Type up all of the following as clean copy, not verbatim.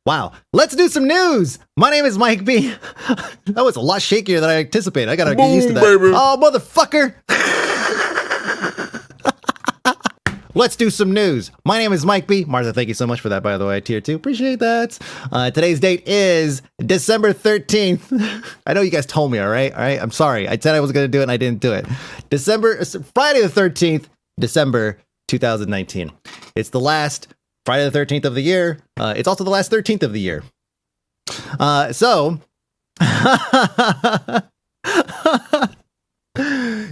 Wow, let's do some news. My name is Mike B. That was a lot shakier than I anticipated. I gotta get used to that. Baby. Oh, motherfucker. Let's do some news. My name is Mike B. Martha, thank you so much for that, by the way. Tier 2, appreciate that. Today's date is December 13th. I know you guys told me, all right? I'm sorry. I said I was gonna do it and I didn't do it. Friday the 13th, December 2019. It's the last Friday the 13th of the year. It's also the last 13th of the year.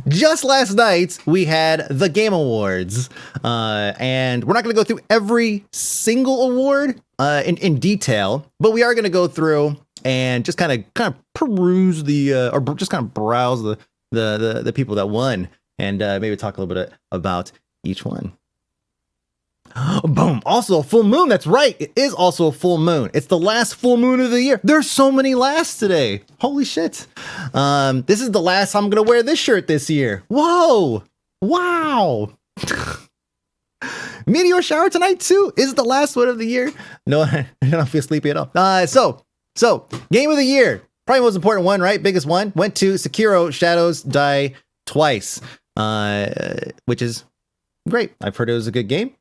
Just last night, we had the Game Awards. And we're not going to go through every single award in detail, but we are going to go through and just kind of peruse or just kind of browse the people that won and maybe talk a little bit about each one. Boom. Also a full moon. That's right. It is also a full moon. It's the last full moon of the year. There's so many lasts today. Holy shit. This is the last time I'm going to wear this shirt this year. Whoa. Wow. Meteor shower tonight too. Is the last one of the year. No, I don't feel sleepy at all. So game of the year. Probably the most important one, right? Biggest one. Went to Sekiro Shadows Die Twice, which is great. I've heard it was a good game.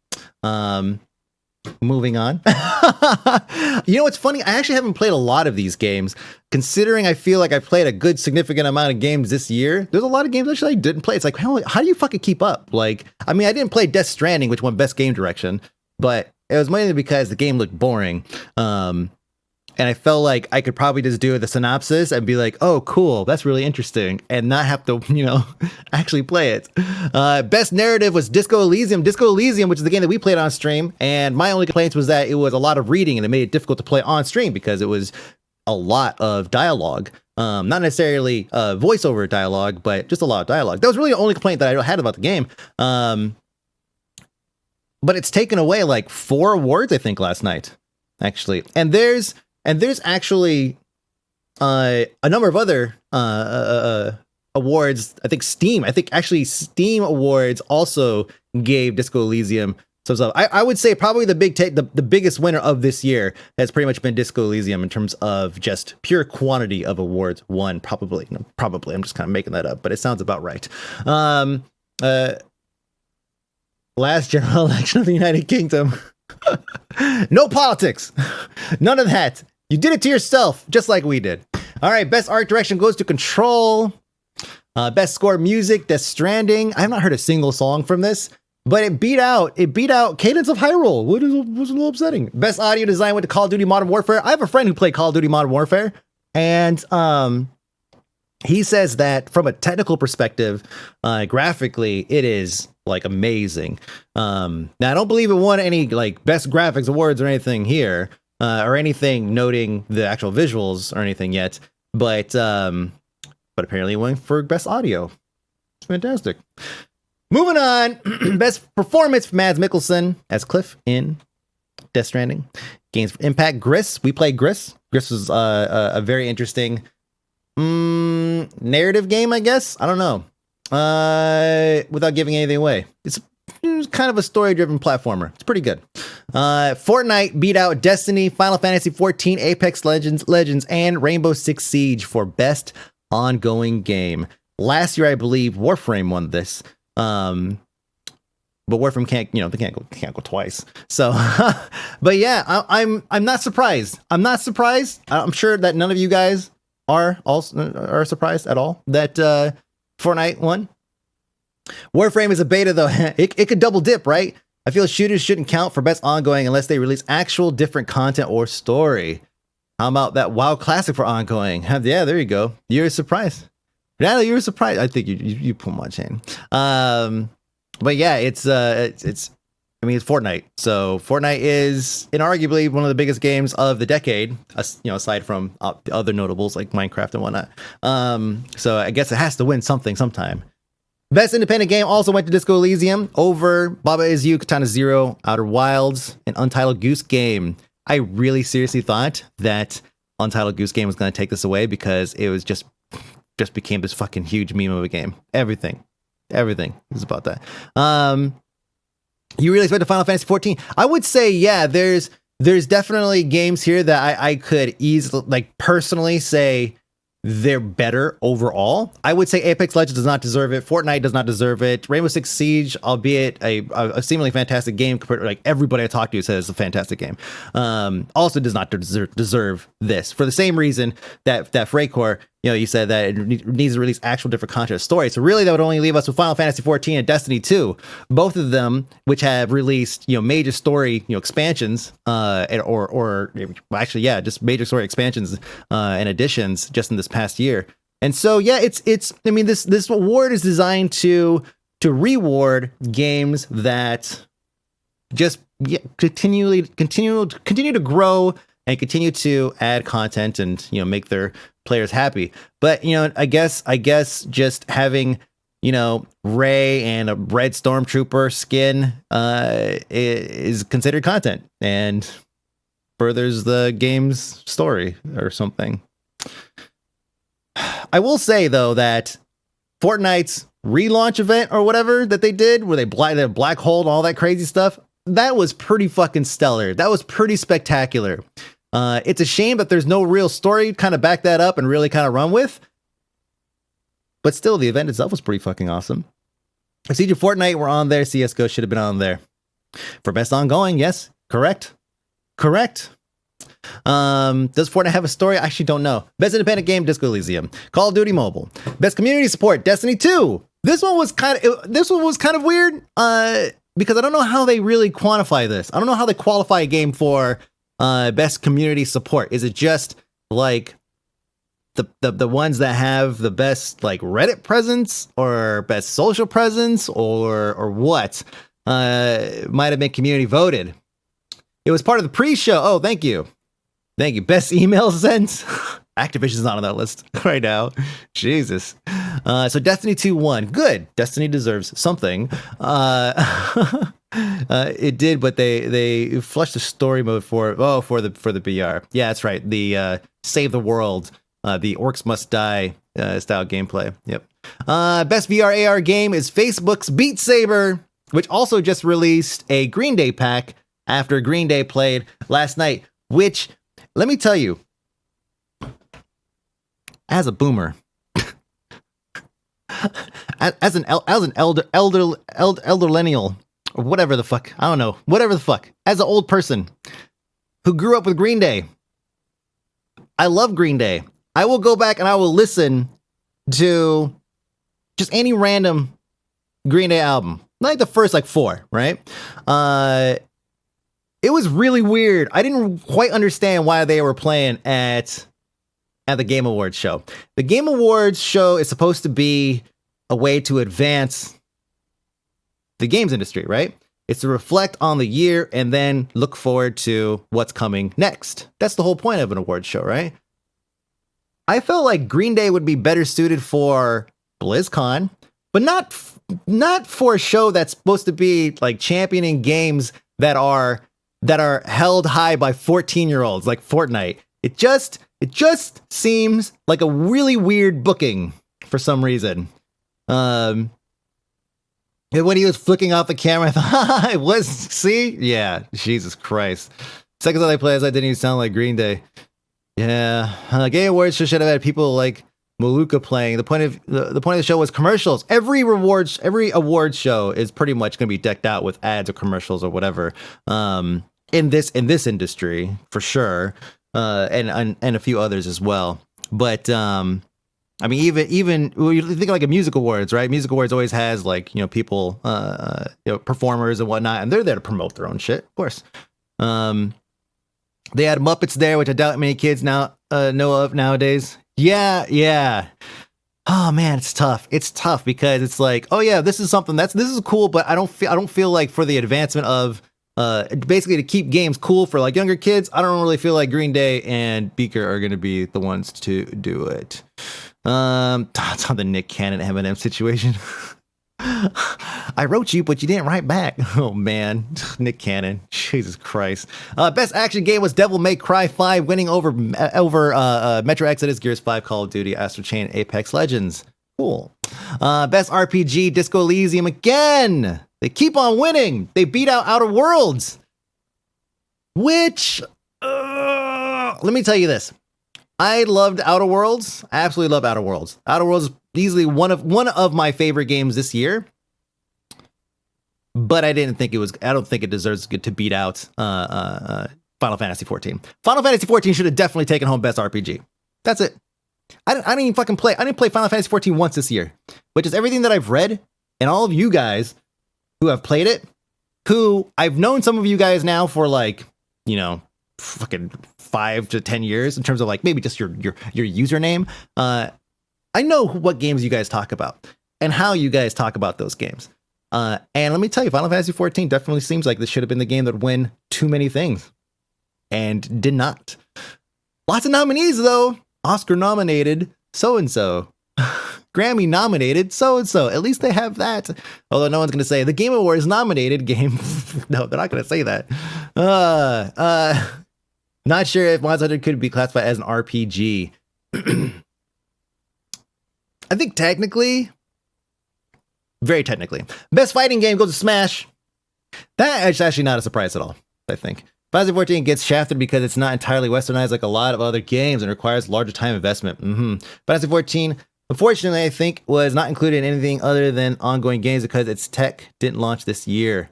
Moving on. You know what's funny? I actually haven't played a lot of these games, considering I feel like I played a good significant amount of games this year. There's a lot of games actually I didn't play. It's like, how do you fucking keep up? Like, I mean, I didn't play Death Stranding, which won Best Game Direction, but it was mainly because the game looked boring. And I felt like I could probably just do the synopsis and be like, oh, cool, that's really interesting, and not have to, actually play it. Best narrative was Disco Elysium. Disco Elysium, which is the game that we played on stream, and my only complaints was that it was a lot of reading and it made it difficult to play on stream because it was a lot of dialogue. Not necessarily voiceover dialogue, but just a lot of dialogue. That was really the only complaint that I had about the game. But it's taken away like 4 awards, I think, last night, actually. And there's actually a number of other awards. I think Steam Awards also gave Disco Elysium some stuff. I would say probably the biggest winner of this year has pretty much been Disco Elysium in terms of just pure quantity of awards won. Probably. I'm just kind of making that up, but it sounds about right. Last general election of the United Kingdom. No politics. None of that. You did it to yourself, just like we did. All right, best art direction goes to Control. Best score music, Death Stranding. I have not heard a single song from this, but it beat out Cadence of Hyrule, which was a little upsetting. Best audio design went to Call of Duty Modern Warfare. I have a friend who played Call of Duty Modern Warfare, and he says that from a technical perspective, graphically, it is like amazing. Now I don't believe it won any like best graphics awards or anything here, or anything noting the actual visuals or anything yet, but apparently it went for best audio. It's fantastic. Moving on, best performance for Mads Mikkelsen as Cliff in Death Stranding. Games for Impact, Gris. We played Gris. Gris was a very interesting narrative game, I guess. I don't know. Without giving anything away, it's kind of a story-driven platformer. It's pretty good. Fortnite beat out Destiny, Final Fantasy XIV, Apex Legends, and Rainbow Six Siege for best ongoing game. Last year, I believe Warframe won this. But Warframe can't go twice. So, but yeah, I'm not surprised. I'm sure that none of you guys are surprised at all that Fortnite won. Warframe is a beta though. It could double dip, right? I feel shooters shouldn't count for best ongoing unless they release actual different content or story. How about that WoW Classic for ongoing? Yeah, there you go. You're surprised. Yeah, you were surprised. I think you pulled my chain. But yeah, it's Fortnite. So Fortnite is inarguably one of the biggest games of the decade, aside from other notables like Minecraft and whatnot. So I guess it has to win something sometime. Best independent game also went to Disco Elysium over Baba Is You, Katana Zero, Outer Wilds, and Untitled Goose Game. I really seriously thought that Untitled Goose Game was going to take this away because it was just became this fucking huge meme of a game. Everything. Everything is about that. You really expect the Final Fantasy 14? I would say, yeah, there's definitely games here that I could easily, like, personally say they're better overall. I would say Apex Legends does not deserve it. Fortnite does not deserve it. Rainbow Six Siege, albeit a seemingly fantastic game, compared to, like, everybody I talk to says it's a fantastic game, also does not deserve this for the same reason that Freycore, you said that it needs to release actual different content story. So really, that would only leave us with Final Fantasy 14 and Destiny 2, both of them which have released major story expansions, or actually, yeah, just major story expansions and additions just in this past year. And so, yeah, it's. I mean, this award is designed to reward games that just continue to grow and continue to add content and make their players happy. But I guess just having Ray and a red stormtrooper skin is considered content and furthers the game's story or something. I will say though that Fortnite's relaunch event or whatever that they did, where they black hole and all that crazy stuff, that was pretty fucking stellar. That was pretty spectacular. It's a shame that there's no real story to kind of back that up and really kind of run with. But still, the event itself was pretty fucking awesome. Siege of Fortnite were on there. CSGO should have been on there. For best ongoing, yes. Correct. Does Fortnite have a story? I actually don't know. Best independent game, Disco Elysium. Call of Duty Mobile. Best community support, Destiny 2. This one was kind of weird. Because I don't know how they really quantify this. I don't know how they qualify a game for best community support. Is it just like the ones that have the best like Reddit presence or best social presence or what? Might have been community voted. It was part of the pre-show. Oh, thank you. Best email sent. Activision's not on that list right now. Jesus. So Destiny 2 won. Good. Destiny deserves something. It did, but they flushed the story mode for the BR. Yeah, that's right. The save the world, the orcs must die style gameplay. Yep. Best VR AR game is Facebook's Beat Saber, which also just released a Green Day pack after Green Day played last night, which, let me tell you, as a boomer, as an elderlennial, or whatever the fuck, I don't know, whatever the fuck, as an old person who grew up with Green Day, I love Green Day. I will go back and I will listen to just any random Green Day album, like the first like 4, right? It was really weird. I didn't quite understand why they were playing at the Game Awards show. The Game Awards show is supposed to be a way to advance the games industry, right? It's to reflect on the year and then look forward to what's coming next. That's the whole point of an awards show, right? I felt like Green Day would be better suited for BlizzCon, but not for a show that's supposed to be like championing games that are held high by 14-year-olds like Fortnite. It just seems like a really weird booking for some reason. And when he was flicking off the camera, I thought, it was, see? Yeah, Jesus Christ. Second time I played, I didn't even sound like Green Day. Yeah, Game Awards should have had people like Maluka playing. The point of the show was commercials. Every awards show is pretty much going to be decked out with ads or commercials or whatever. In this industry for sure, and a few others as well. But I mean, even you think like a music awards, right? Music awards always has like people, performers and whatnot, and they're there to promote their own shit, of course. They had Muppets there, which I doubt many kids now know of nowadays. Yeah. Oh man, it's tough. It's tough because it's like, oh yeah, this is something this is cool, but I don't feel like for the advancement of basically to keep games cool for like younger kids, I don't really feel like Green Day and Beaker are going to be the ones to do it. It's on the Nick Cannon Eminem situation. I wrote you, but you didn't write back. Oh man, Nick Cannon, Jesus Christ. Best action game was Devil May Cry 5, winning over Metro Exodus, Gears 5, Call of Duty, Astral Chain, Apex Legends. Cool. Best RPG, Disco Elysium again. They keep on winning. They beat out Outer Worlds. Which, let me tell you this. I loved Outer Worlds. I absolutely love Outer Worlds. Outer Worlds is easily one of my favorite games this year. But I don't think it deserves to beat out Final Fantasy 14. Final Fantasy 14 should have definitely taken home Best RPG. That's it. I didn't even fucking play. I didn't play Final Fantasy 14 once this year. But just everything that I've read, and all of you guys who have played it, who I've known some of you guys now for like, you know, fucking 5 to 10 years in terms of like maybe just your username. I know what games you guys talk about and how you guys talk about those games. And let me tell you, Final Fantasy 14 definitely seems like this should have been the game that would win too many things and did not. Lots of nominees though. Oscar nominated so-and-so. Grammy nominated so-and-so. At least they have that. Although no one's going to say the Game Awards nominated game. No, they're not going to say that. Not sure if Monster Hunter could be classified as an RPG. I think technically, very technically, best fighting game goes to Smash. That is actually not a surprise at all, I think. Final Fantasy 14 gets shafted because it's not entirely westernized like a lot of other games and requires larger time investment. Final Fantasy 14, unfortunately, I think, was not included in anything other than ongoing games because its tech didn't launch this year.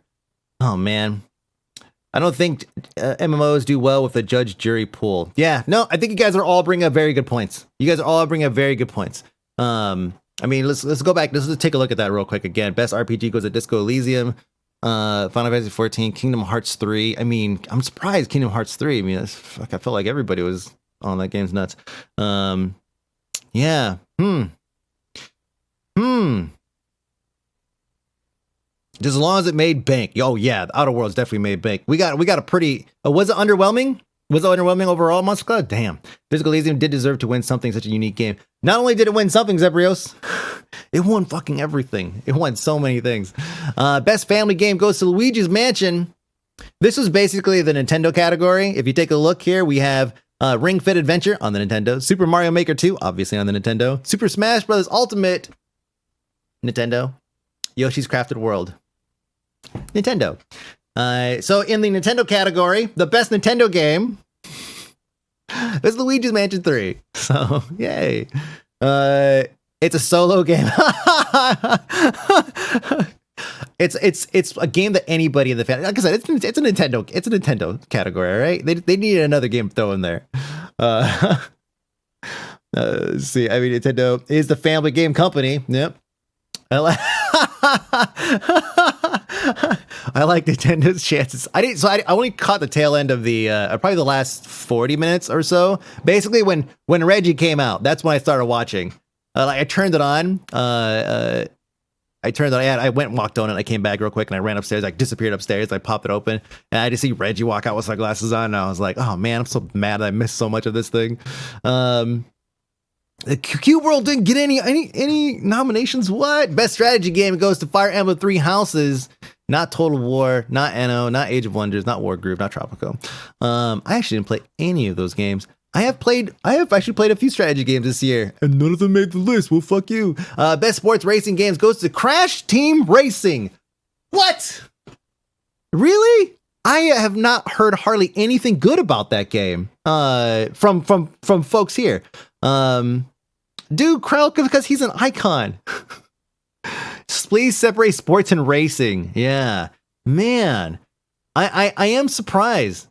Oh, man. I don't think MMOs do well with the judge jury pool. Yeah, no, I think you guys are all bringing up very good points. I mean, let's go back. Let's take a look at that real quick again. Best RPG goes to Disco Elysium. Final Fantasy 14, Kingdom Hearts 3. I mean, I'm surprised Kingdom Hearts 3. I mean, I felt like everybody was on that game's nuts. Yeah. Just as long as it made bank. Oh yeah, the Outer Worlds definitely made bank. We got a pretty. Was it underwhelming? Was it underwhelming overall, Monster Club? Damn. Disco Elysium did deserve to win something, such a unique game. Not only did it win something, Zebrios, it won fucking everything. It won so many things. Best family game goes to Luigi's Mansion. This was basically the Nintendo category. If you take a look here, we have Ring Fit Adventure on the Nintendo. Super Mario Maker 2, obviously on the Nintendo. Super Smash Bros. Ultimate, Nintendo. Yoshi's Crafted World, Nintendo. So in the Nintendo category, the best Nintendo game is Luigi's Mansion 3. So, yay. It's a solo game. It's a game that anybody in the family, like I said, it's a Nintendo category, right? They needed another game to throw in there. See, I mean, Nintendo is the family game company. Yep. I like Nintendo's chances. I only caught the tail end of the probably the last 40 minutes or so. Basically, when Reggie came out, that's when I started watching. I turned it on. I went and walked on it. I came back real quick and I ran upstairs. I disappeared upstairs. I popped it open and I just see Reggie walk out with sunglasses on. And I was like, oh man, I'm so mad I missed so much of this thing. The Cube World didn't get any nominations. What? Best strategy game goes to Fire Emblem Three Houses. Not Total War, not Anno, not Age of Wonders, not War Group, not Tropico. I actually didn't play any of those games. I have actually played a few strategy games this year, and none of them made the list. Well, fuck you. Best sports racing games goes to Crash Team Racing. What? Really? I have not heard hardly anything good about that game. From folks here. Dude, Krell, because he's an icon. Please separate sports and racing. Yeah, man, I am surprised.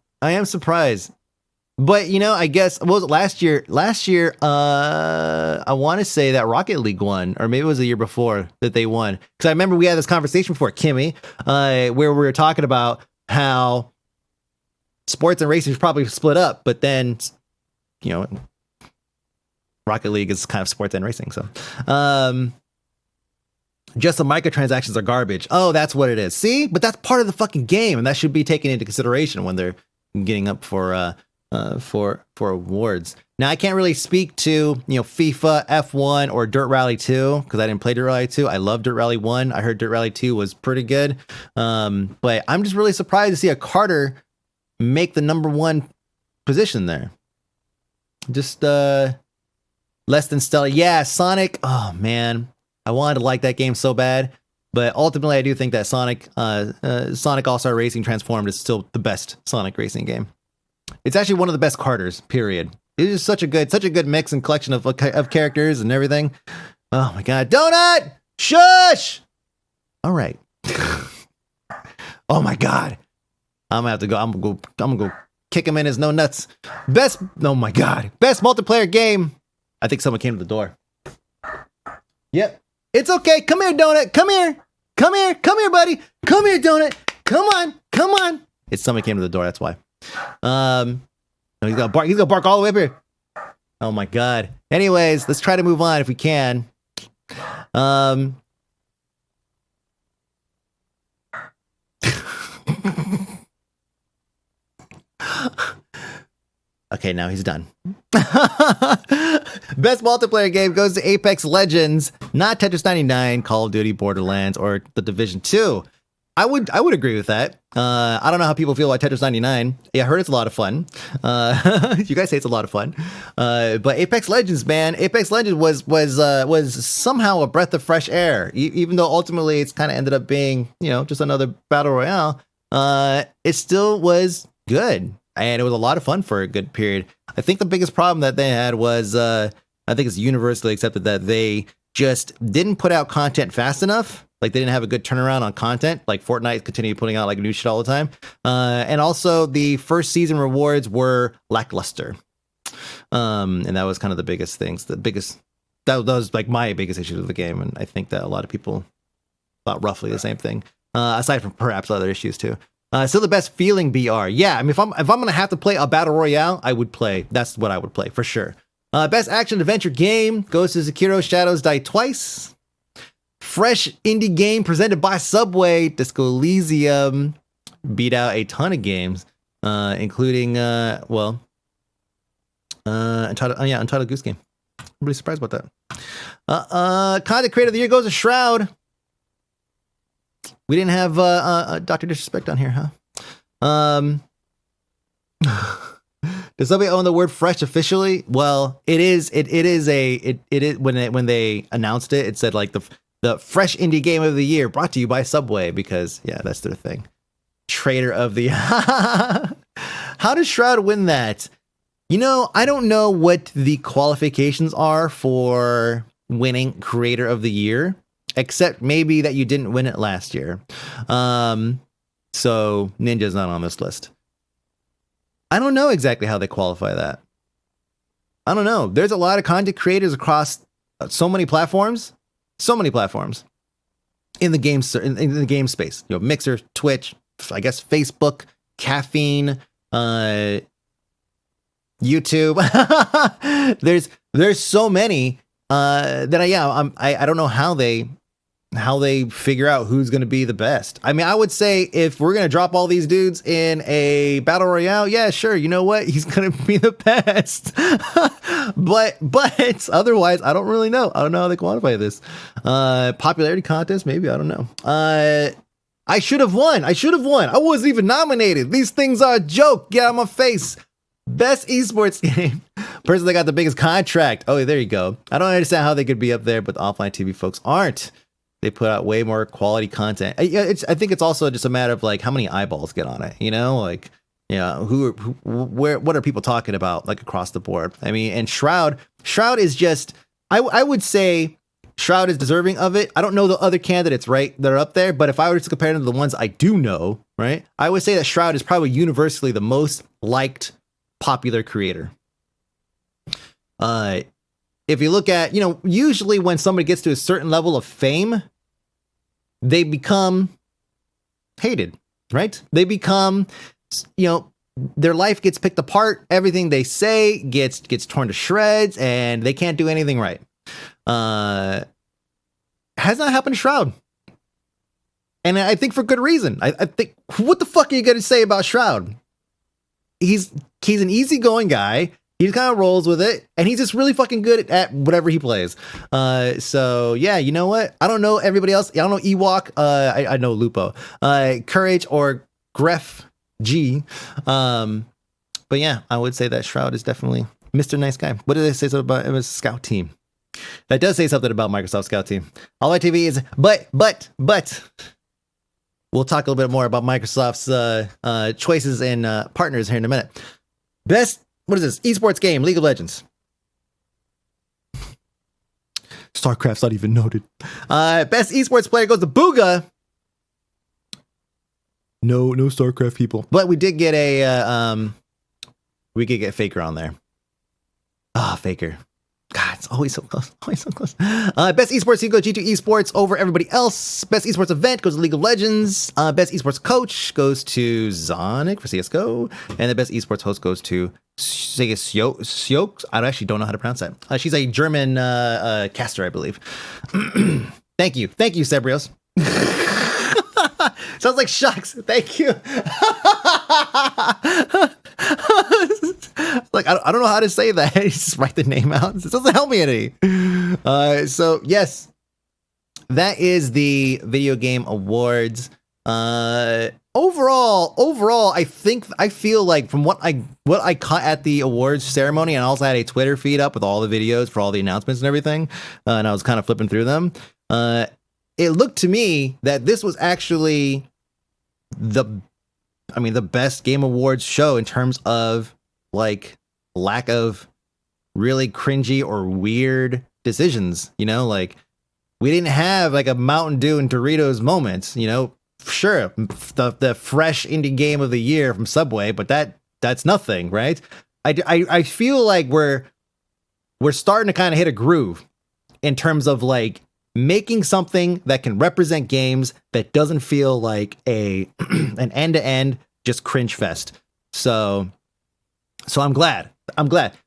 But I guess last year, I want to say that Rocket League won, or maybe it was the year before that they won. Because I remember we had this conversation before, Kimmy, where we were talking about how sports and racing is probably split up, but then Rocket League is kind of sports and racing. So, just the microtransactions are garbage. Oh, that's what it is. See, but that's part of the fucking game, and that should be taken into consideration when they're getting up for awards. Now, I can't really speak to FIFA, F1, or Dirt Rally 2 because I didn't play Dirt Rally 2. I love Dirt Rally 1. I heard Dirt Rally 2 was pretty good, but I'm just really surprised to see a Carter make the number one position there. Just Less than stellar. Yeah, Sonic. Oh man, I wanted to like that game so bad, but ultimately, I do think that Sonic All-Star Racing Transformed is still the best Sonic racing game. It's actually one of the best Carters. Period. It is such a good mix and collection of characters and everything. Oh my god, Donut! Shush! All right. Oh my god, I'm gonna have to go. I'm gonna go kick him in his no nuts. Oh my god, best multiplayer game. I think someone came to the door. Yep. It's okay. Come here, Donut. Come here. Come here. Come here, buddy. Come here, Donut. Come on. Come on. It's somebody came to the door. That's why. No, he's gonna bark. He's gonna bark all the way up here. Oh my god. Anyways, let's try to move on if we can. Okay, now he's done. Best multiplayer game goes to Apex Legends, not Tetris 99, Call of Duty, Borderlands, or The Division 2. I would agree with that. I don't know how people feel about Tetris 99. Yeah, I heard it's a lot of fun. You guys say it's a lot of fun. But Apex Legends, man, Apex Legends was somehow a breath of fresh air. Even though ultimately it's kind of ended up being, just another battle royale. It still was good. And it was a lot of fun for a good period. I think the biggest problem that they had was, I think it's universally accepted that they just didn't put out content fast enough. Like they didn't have a good turnaround on content. Like Fortnite continued putting out like new shit all the time. And also the first season rewards were lackluster. And that was kind of the biggest things. That was like my biggest issue with the game. And I think that a lot of people thought roughly the same thing. Aside from perhaps other issues too. Still the best feeling BR. Yeah, I mean, if I'm gonna have to play a battle royale, I would play. That's what I would play for sure. Best action adventure game goes to Sekiro: Shadows Die Twice. Fresh indie game presented by Subway. Disco Elysium beat out a ton of games, including Untitled Goose Game. I'm really surprised about that. Content Creator of the Year goes to Shroud. We didn't have Dr. Disrespect on here, huh? Does somebody own the word fresh officially? Well, it is when they announced it, it said like the fresh indie game of the year brought to you by Subway, because yeah, that's their thing. Trader of the How does Shroud win that? I don't know what the qualifications are for winning Creator of the Year. Except maybe that you didn't win it last year. So Ninja's not on this list. I don't know exactly how they qualify that. I don't know. There's a lot of content creators across so many platforms. In the game in the game space. Mixer, Twitch, I guess Facebook, Caffeine, YouTube. There's so many that I don't know how they figure out who's going to be the best. I mean, I would say if we're going to drop all these dudes in a battle royale, yeah, sure. You know what? He's going to be the best. but otherwise, I don't really know. I don't know how they quantify this. Popularity contest, maybe. I don't know. I should have won. I wasn't even nominated. These things are a joke. Get out of my face. Best esports game. Person that got the biggest contract. Oh, there you go. I don't understand how they could be up there, but the offline TV folks aren't. They put out way more quality content. I think it's also just a matter of like how many eyeballs get on it. What are people talking about like across the board? I mean, and Shroud is just. I would say Shroud is deserving of it. I don't know the other candidates, right, that are up there, but if I were to compare them to the ones I do know, right, I would say that Shroud is probably universally the most liked popular creator. If you look at, usually when somebody gets to a certain level of fame, they become hated, right? They become, their life gets picked apart. Everything they say gets torn to shreds, and they can't do anything right. Has not happened to Shroud. And I think for good reason. I think, what the fuck are you going to say about Shroud? He's an easygoing guy. He kind of rolls with it, and he's just really fucking good at whatever he plays. So yeah, you know what? I don't know everybody else. I don't know Ewok. I know Lupo, Courage, or Gref G. But yeah, I would say that Shroud is definitely Mr. Nice Guy. What did they say something about his Scout team? That does say something about Microsoft Scout team. All my TV is, but we'll talk a little bit more about Microsoft's choices and partners here in a minute. Best, what is this? Esports game, League of Legends. StarCraft's not even noted. Best esports player goes to Booga. No StarCraft people. But we did get we could get Faker on there. Faker. God, it's always so close. Always so close. Best esports team goes G2 Esports over everybody else. Best esports event goes to League of Legends. Best esports coach goes to Zonic for CSGO. And the best esports host goes to Siox. I actually don't know how to pronounce that. She's a German caster, I believe. Thank you, Sebrios. Sounds like shucks. Thank you. Like, I don't know how to say that. Just write the name out. It doesn't help me any. So yes, that is the video game awards. Overall, I feel like from what I caught at the awards ceremony, and I also had a Twitter feed up with all the videos for all the announcements and everything, and I was kind of flipping through them. It looked to me that this was actually the best game awards show in terms of like lack of really cringy or weird decisions. You know, like we didn't have like a Mountain Dew and Doritos moment. You know, sure, the fresh indie game of the year from Subway, but that's nothing, right? I feel like we're starting to kind of hit a groove in terms of like making something that can represent games that doesn't feel like an end-to-end just cringe fest. So I'm glad.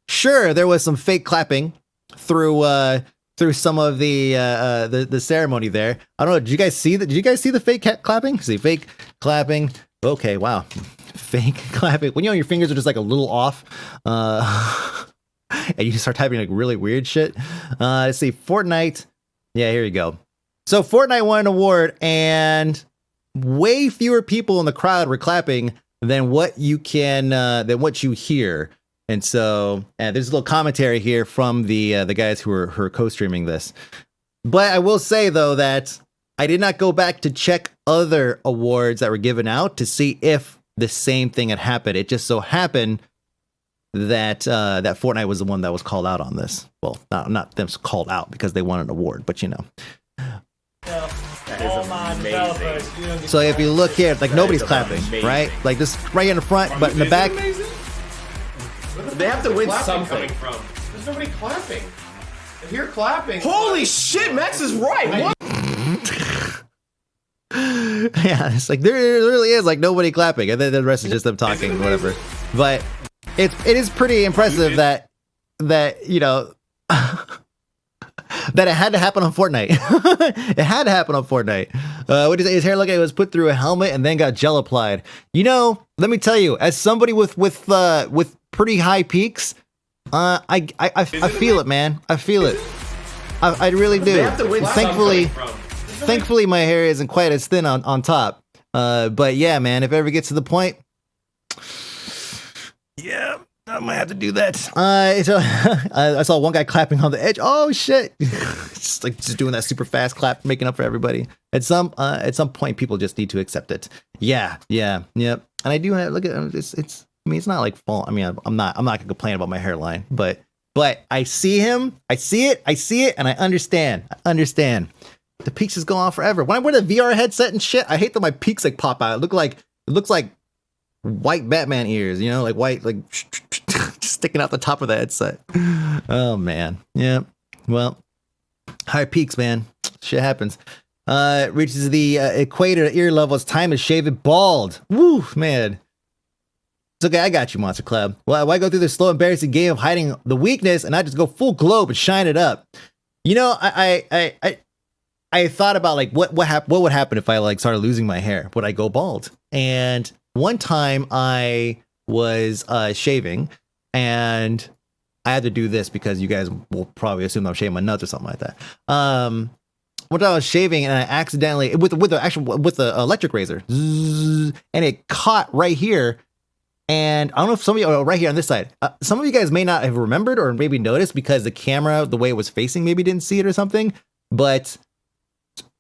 Sure, there was some fake clapping through some of the ceremony there. I don't know. Did you guys see that? Did you guys see the fake clapping? See, fake clapping. Okay, wow. Fake clapping. When your fingers are just like a little off, and you start typing like really weird shit. Let's see, Fortnite. Yeah, here you go. So Fortnite won an award, and way fewer people in the crowd were clapping than what you hear. And so there's a little commentary here from the guys who are co-streaming this. But I will say though that I did not go back to check other awards that were given out to see if the same thing had happened. It just so happened that that Fortnite was the one that was called out on this. Well, not them called out because they won an award, but you know. Amazing. So if you look here, like nobody's clapping, right? Like this right in the front, but in the back. They have to win something. There's nobody clapping. If you're clapping. Holy shit, Max is right. What? Yeah, it's like there really is like nobody clapping, and then the rest is just them talking or whatever. But it is pretty impressive that you know that it had to happen on Fortnite. It had to happen on Fortnite. What is it? His hair looked like it was put through a helmet and then got gel applied. You know, let me tell you, as somebody with pretty high peaks, I feel it, man. I feel it. I really do. Thankfully, my hair isn't quite as thin on top. But yeah, man, if it ever gets to the point, yeah, I might have to do that. So, I saw one guy clapping on the edge. Oh shit! just doing that super fast clap, making up for everybody. At some point, people just need to accept it. Yeah, yep. And I do have look at it's. I mean, it's not like fall. I mean, I'm not gonna complain about my hairline, but I see him, I see it, and I understand. The peaks just go on forever. When I wear the VR headset and shit, I hate that my peaks like pop out. It looks like white Batman ears, you know, like white, like just sticking out the top of the headset. Oh man, yeah. Well, high peaks, man. Shit happens. Reaches the equator ear level. It's time to shave it bald. Woo, man. It's okay, I got you, Monster Club. Well, why go through this slow, embarrassing game of hiding the weakness and not just go full globe and shine it up? You know, I thought about like what would happen if I like started losing my hair? Would I go bald? And one time I was shaving, and I had to do this because you guys will probably assume I'm shaving my nuts or something like that. One time I was shaving and I accidentally with the electric razor, and it caught right here. And I don't know if some of you, right here on this side, some of you guys may not have remembered or maybe noticed because the camera, the way it was facing, maybe didn't see it or something. But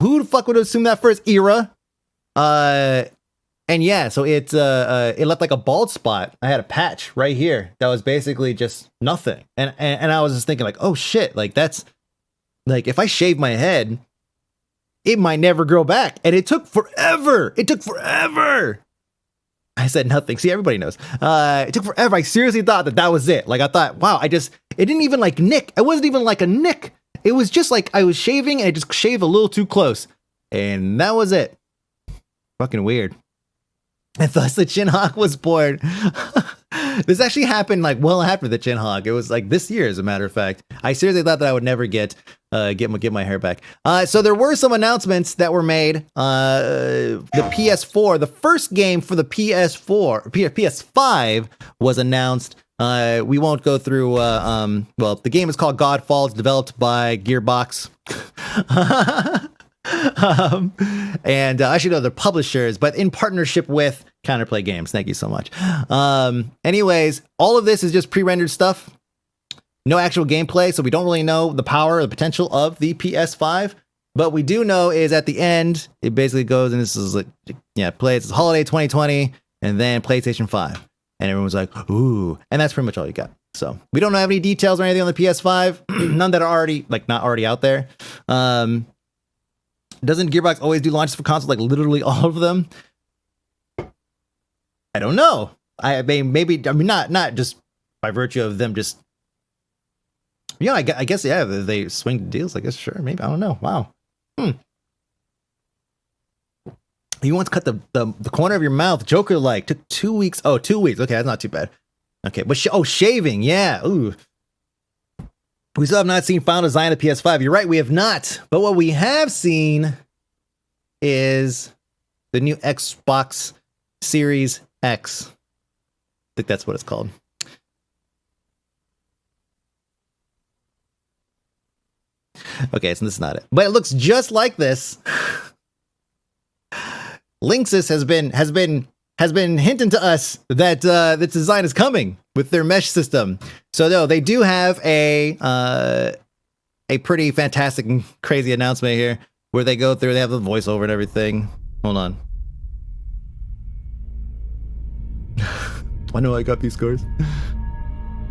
who the fuck would assume that for its era? And yeah, so it left like a bald spot. I had a patch right here that was basically just nothing. And I was just thinking like, oh shit, like that's like if I shave my head, it might never grow back. And it took forever. It took forever. I said nothing. See, everybody knows. It took forever. I seriously thought that was it. Like I thought, wow, it didn't even like nick. It wasn't even like a nick. It was just like I was shaving and I just shaved a little too close. And that was it. Fucking weird. And thus the chin hog was born. This actually happened like well after the chin hog. It was like this year, as a matter of fact. I seriously thought that I would never get my hair back. So there were some announcements that were made. The PS4, the first game for the PS5 was announced. We won't go through. Well, the game is called Godfall. It's developed by Gearbox. And I should know the publishers, but in partnership with Counterplay Games. Thank you so much. Anyways, all of this is just pre-rendered stuff. No actual gameplay, so we don't really know the power or the potential of the PS5. But we do know is at the end, it basically goes, and this is like, yeah, it's holiday 2020, and then PlayStation 5. And everyone's like, ooh. And that's pretty much all you got. So we don't have any details or anything on the PS5. None that are already, like, not already out there. Doesn't Gearbox always do launches for consoles, like literally all of them? I don't know. I mean, maybe, I mean, not just by virtue of them just, you know, I guess, yeah, they swing deals, I guess, sure, maybe, I don't know. Wow. You once cut the corner of your mouth, Joker-like, took 2 weeks. Oh, 2 weeks. Okay, that's not too bad. Okay, but shaving, yeah, ooh. We still have not seen final design of the PS5. You're right, we have not. But what we have seen is the new Xbox Series X. I think that's what it's called. Okay, so this is not it. But it looks just like this. Linksys has been hinting to us that this design is coming with their mesh system. So no, they do have a pretty fantastic and crazy announcement here where they go through, they have the voiceover and everything. Hold on. I know I got these scores.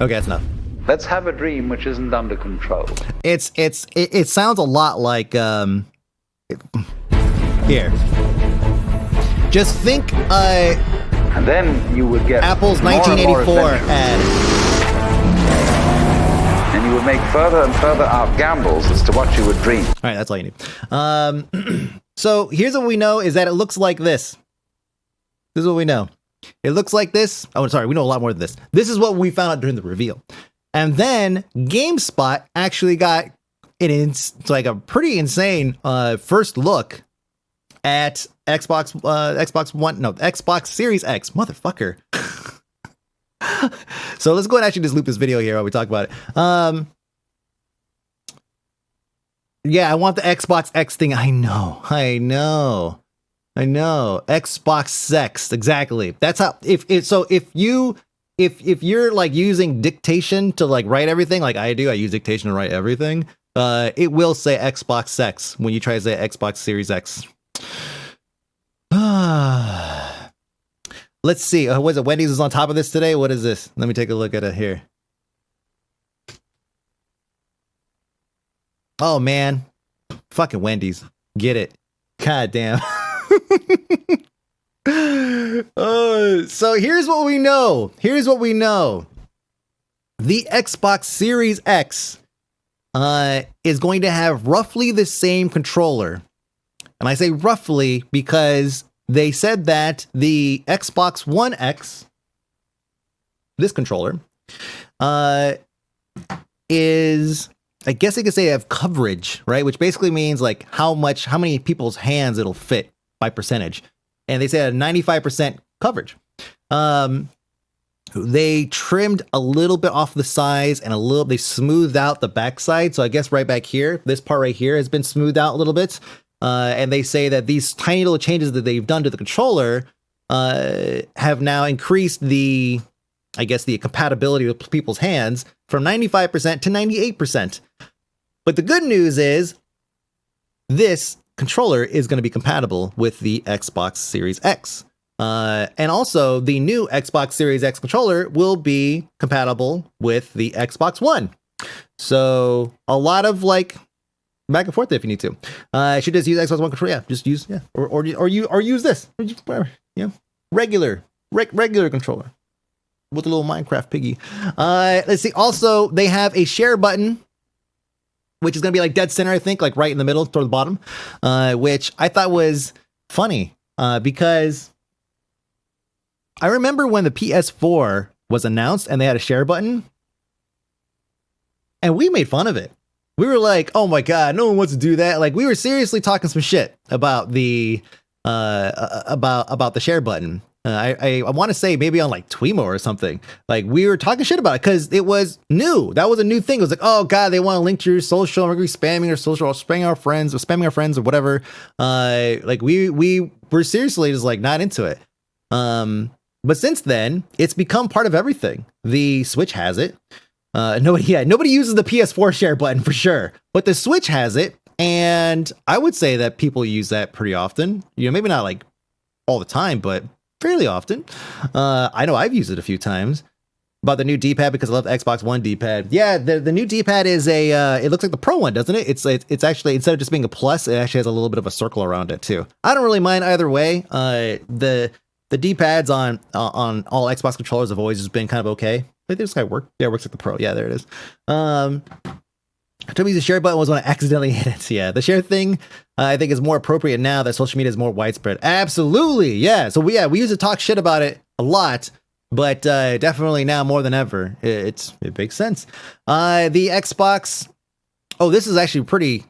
Okay, that's enough. Let's have a dream which isn't under control. It sounds a lot like here. Just think and then you would get Apple's 1984 ad. And you would make further and further out gambles as to what you would dream. All right, that's all you need. So here's what we know is that it looks like this. This is what we know. It looks like this. Oh, sorry, we know a lot more than this. This is what we found out during the reveal. And then GameSpot actually got it's like a pretty insane first look at Xbox Series X, motherfucker. So let's go and actually just loop this video here while we talk about it. Yeah, I want the Xbox X thing. I know. Xbox Sex, exactly. That's how. If you're like using dictation to like write everything, like I do, I use dictation to write everything. It will say Xbox Sex when you try to say Xbox Series X. Let's see. What is it? Wendy's is on top of this today. What is this? Let me take a look at it here. Oh man, fucking Wendy's. Get it? God damn. So here's what we know. The Xbox Series X is going to have roughly the same controller. And I say roughly because they said that the Xbox One X, this controller, is, I guess you could say, have coverage, right? Which basically means like how many people's hands it'll fit by percentage. And they said 95% coverage. They trimmed a little bit off the sides and they smoothed out the backside. So I guess right back here, this part right here has been smoothed out a little bit. And they say that these tiny little changes that they've done to the controller have now increased the compatibility with people's hands from 95% to 98%. But the good news is this controller is going to be compatible with the Xbox Series X. And also the new Xbox Series X controller will be compatible with the Xbox One. So a lot of like back and forth if you need to. I should just use Xbox One controller. Yeah, just use or use this. Regular controller with a little Minecraft piggy. Let's see. Also, they have a share button, which is going to be like dead center, I think, like right in the middle toward the bottom, which I thought was funny because I remember when the PS4 was announced and they had a share button and we made fun of it. We were like, oh my God, no one wants to do that. Like we were seriously talking some shit about the share button. I want to say maybe on like Twimo or something. Like we were talking shit about it because it was new. That was a new thing. It was like, oh God, they want to link to your social. We're going to be spamming your social, or spamming our friends or whatever. Like we were seriously just like not into it. But since then, it's become part of everything. The Switch has it. Nobody uses the PS4 share button for sure, but the Switch has it. And I would say that people use that pretty often. Maybe not like all the time, but fairly often. I know I've used it a few times. About the new D-pad because I love the Xbox One D-pad. Yeah, the new D-pad is it looks like the Pro one, doesn't it? It's actually, instead of just being a plus, it actually has a little bit of a circle around it too. I don't really mind either way. The D-pads on all Xbox controllers have always just been kind of okay. But this guy work. Yeah, it works like the Pro. Yeah, there it is. I told me the share button was when I accidentally hit it. Yeah, the share thing I think is more appropriate now that social media is more widespread. Absolutely, yeah. So we used to talk shit about it a lot, but definitely now more than ever, it makes sense. The Xbox. Oh, this is actually pretty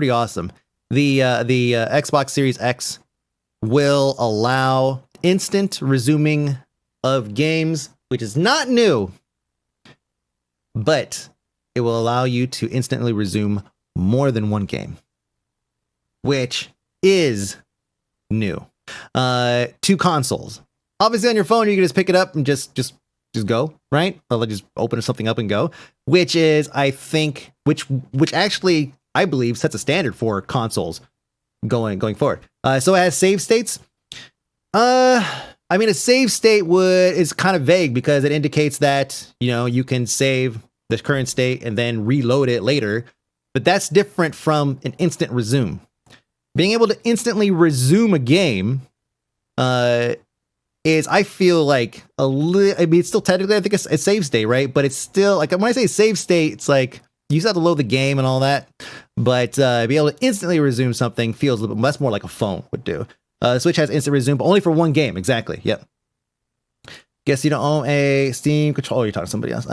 awesome. The Xbox Series X will allow instant resuming of games, which is not new, but it will allow you to instantly resume more than one game, which is new to consoles. Obviously on your phone, you can just pick it up and just go, right? Or just open something up and go, which is, I think, which actually, I believe, sets a standard for consoles going forward. So it has save states. I mean, a save state is kind of vague because it indicates that, you can save the current state and then reload it later, but that's different from an instant resume. Being able to instantly resume a game is, I feel like it's still technically, I think it's a save state, right? But it's still like, when I say save state, it's like you still have to load the game and all that, but be able to instantly resume something feels a little bit, that's more like a phone would do. The Switch has instant resume, but only for one game. Exactly. Yep. Guess you don't own a Steam controller. You're talking to somebody else.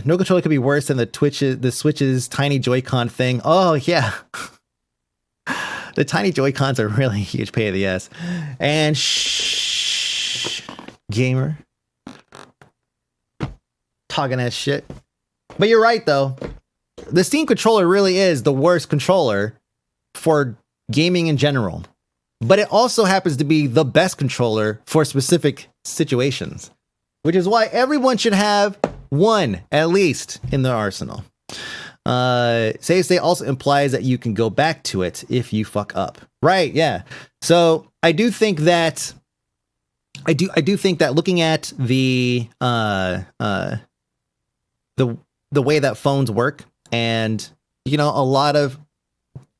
No controller could be worse than the Switch's tiny Joy-Con thing. Oh yeah. The tiny Joy-Cons are really a huge pain in the ass. And gamer. Talking that shit. But you're right though. The Steam controller really is the worst controller for gaming in general. But it also happens to be the best controller for specific situations, which is why everyone should have one at least in their arsenal. Save state also implies that you can go back to it if you fuck up. Right? Yeah. So I do think that looking at the way that phones work, and a lot of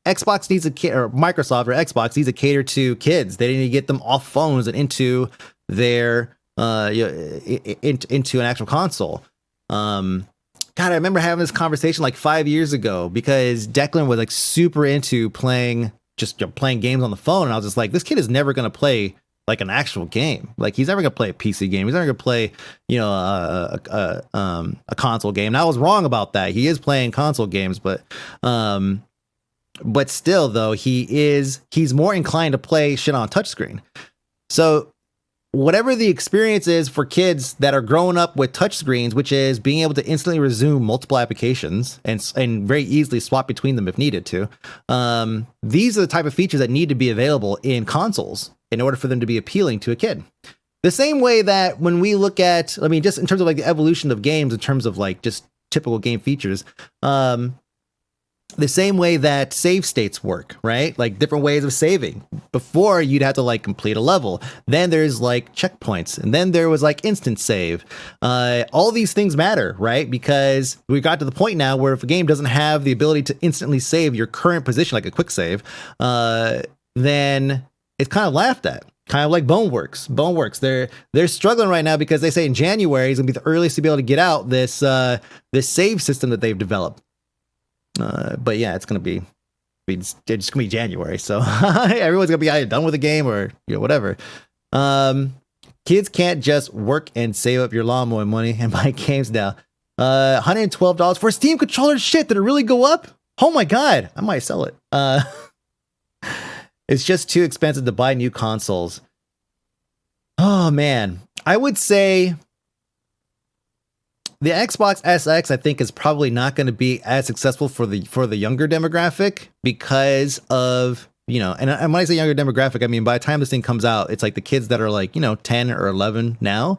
Xbox needs or Microsoft or Xbox needs to cater to kids. They need to get them off phones and into their into an actual console. God, I remember having this conversation like 5 years ago because Declan was like super into playing games on the phone, and I was just like, this kid is never gonna play like an actual game. Like he's never gonna play a PC game. He's never gonna play a console game. And I was wrong about that. He is playing console games, but still though he's more inclined to play shit on a touchscreen. So whatever the experience is for kids that are growing up with touchscreens, which is being able to instantly resume multiple applications and very easily swap between them if needed to, these are the type of features that need to be available in consoles in order for them to be appealing to a kid. The same way that when we look at, I mean, just in terms of like the evolution of games, in terms of like just typical game features, the same way that save states work, right? Like different ways of saving. Before you'd have to like complete a level. Then there's like checkpoints, and then there was like instant save. All these things matter, right? Because we got to the point now where if a game doesn't have the ability to instantly save your current position, like a quick save, then it's kind of laughed at. Kind of like Boneworks. They're struggling right now because they say in January is gonna be the earliest to be able to get out this save system that they've developed. But yeah, it's gonna it's gonna be January, so everyone's gonna be either done with the game or whatever. Kids can't just work and save up your lawnmower money and buy games now. $112 for a Steam controller. Shit, did it really go up? Oh my god, I might sell it. It's just too expensive to buy new consoles. Oh man, I would say the Xbox SX, I think, is probably not going to be as successful for the younger demographic because of, and when I say younger demographic, I mean, by the time this thing comes out, it's like the kids that are like, 10 or 11 now,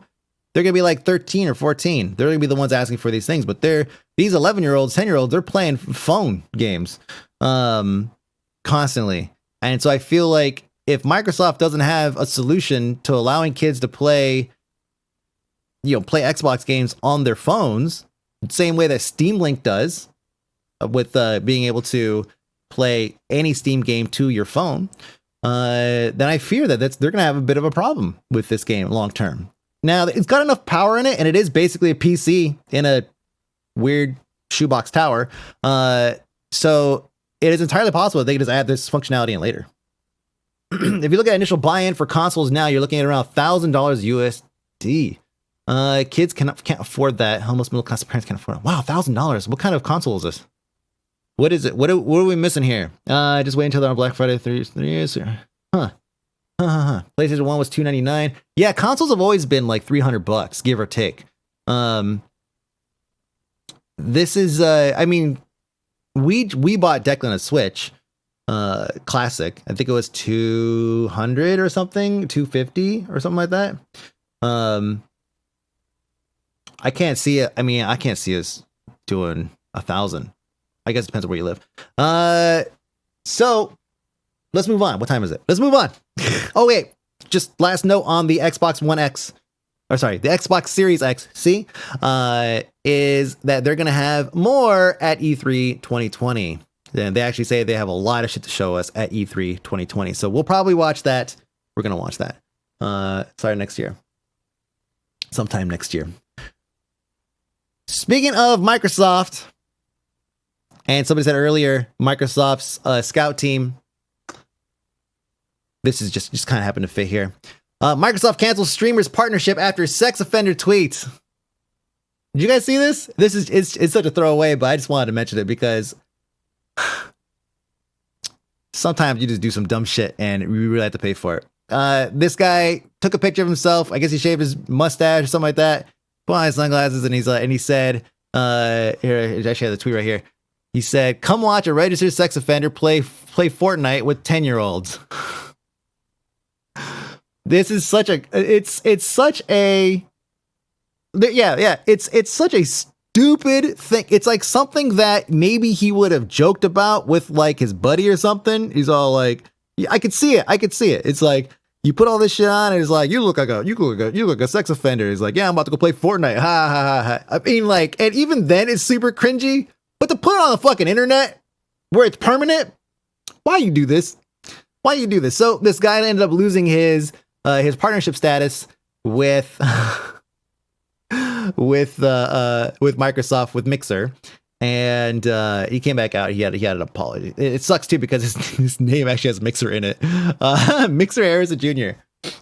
they're going to be like 13 or 14. They're going to be the ones asking for these things, but these 11-year-olds, 10-year-olds, they're playing phone games constantly. And so I feel like if Microsoft doesn't have a solution to allowing kids to play Xbox games on their phones, same way that Steam Link does, with being able to play any Steam game to your phone, then I fear that they're going to have a bit of a problem with this game long term. Now, it's got enough power in it, and it is basically a PC in a weird shoebox tower. So it is entirely possible that they can just add this functionality in later. If you look at initial buy-in for consoles now, you're looking at around $1,000 USD. Kids can't afford that. Almost middle class parents can't afford it. Wow, $1,000. What kind of console is this? What is it? What are we missing here? Just wait until they're on Black Friday 3 years. Huh. PlayStation 1 was $299. Yeah, consoles have always been like $300, give or take. This is I mean, we bought Declan a Switch Classic. I think it was $200 or something, $250 or something like that. I can't see it. I mean, I can't see us doing 1,000. I guess it depends on where you live. So let's move on. What time is it? Let's move on. Oh wait, just last note on the Xbox One X, or sorry, the Xbox Series X. See, is that they're gonna have more at E3 2020. And they actually say they have a lot of shit to show us at E3 2020. So we'll probably watch that. We're gonna watch that. Next year, sometime next year. Speaking of Microsoft, and somebody said earlier, Microsoft's scout team. This is just kind of happened to fit here. Microsoft cancels streamers partnership after sex offender tweet. Did you guys see this? It's such a throwaway, but I just wanted to mention it because sometimes you just do some dumb shit and we really have to pay for it. This guy took a picture of himself. I guess he shaved his mustache or something like that. Put on his sunglasses, and he said, here, I actually have the tweet right here. He said, "Come watch a registered sex offender play Fortnite with 10-year-olds." This is such a it's such a stupid thing. It's like something that maybe he would have joked about with like his buddy or something. He's all like, yeah, I could see it. It's like, you put all this shit on, and it's like, you look like a sex offender. He's like, yeah, I'm about to go play Fortnite. Ha ha ha ha. I mean, like, and even then it's super cringy. But to put it on the fucking internet where it's permanent, why you do this? So this guy ended up losing his partnership status with Microsoft, with Mixer. And he came back out. He had an apology. It sucks too because his name actually has Mixer in it. Mixer Harrison Jr.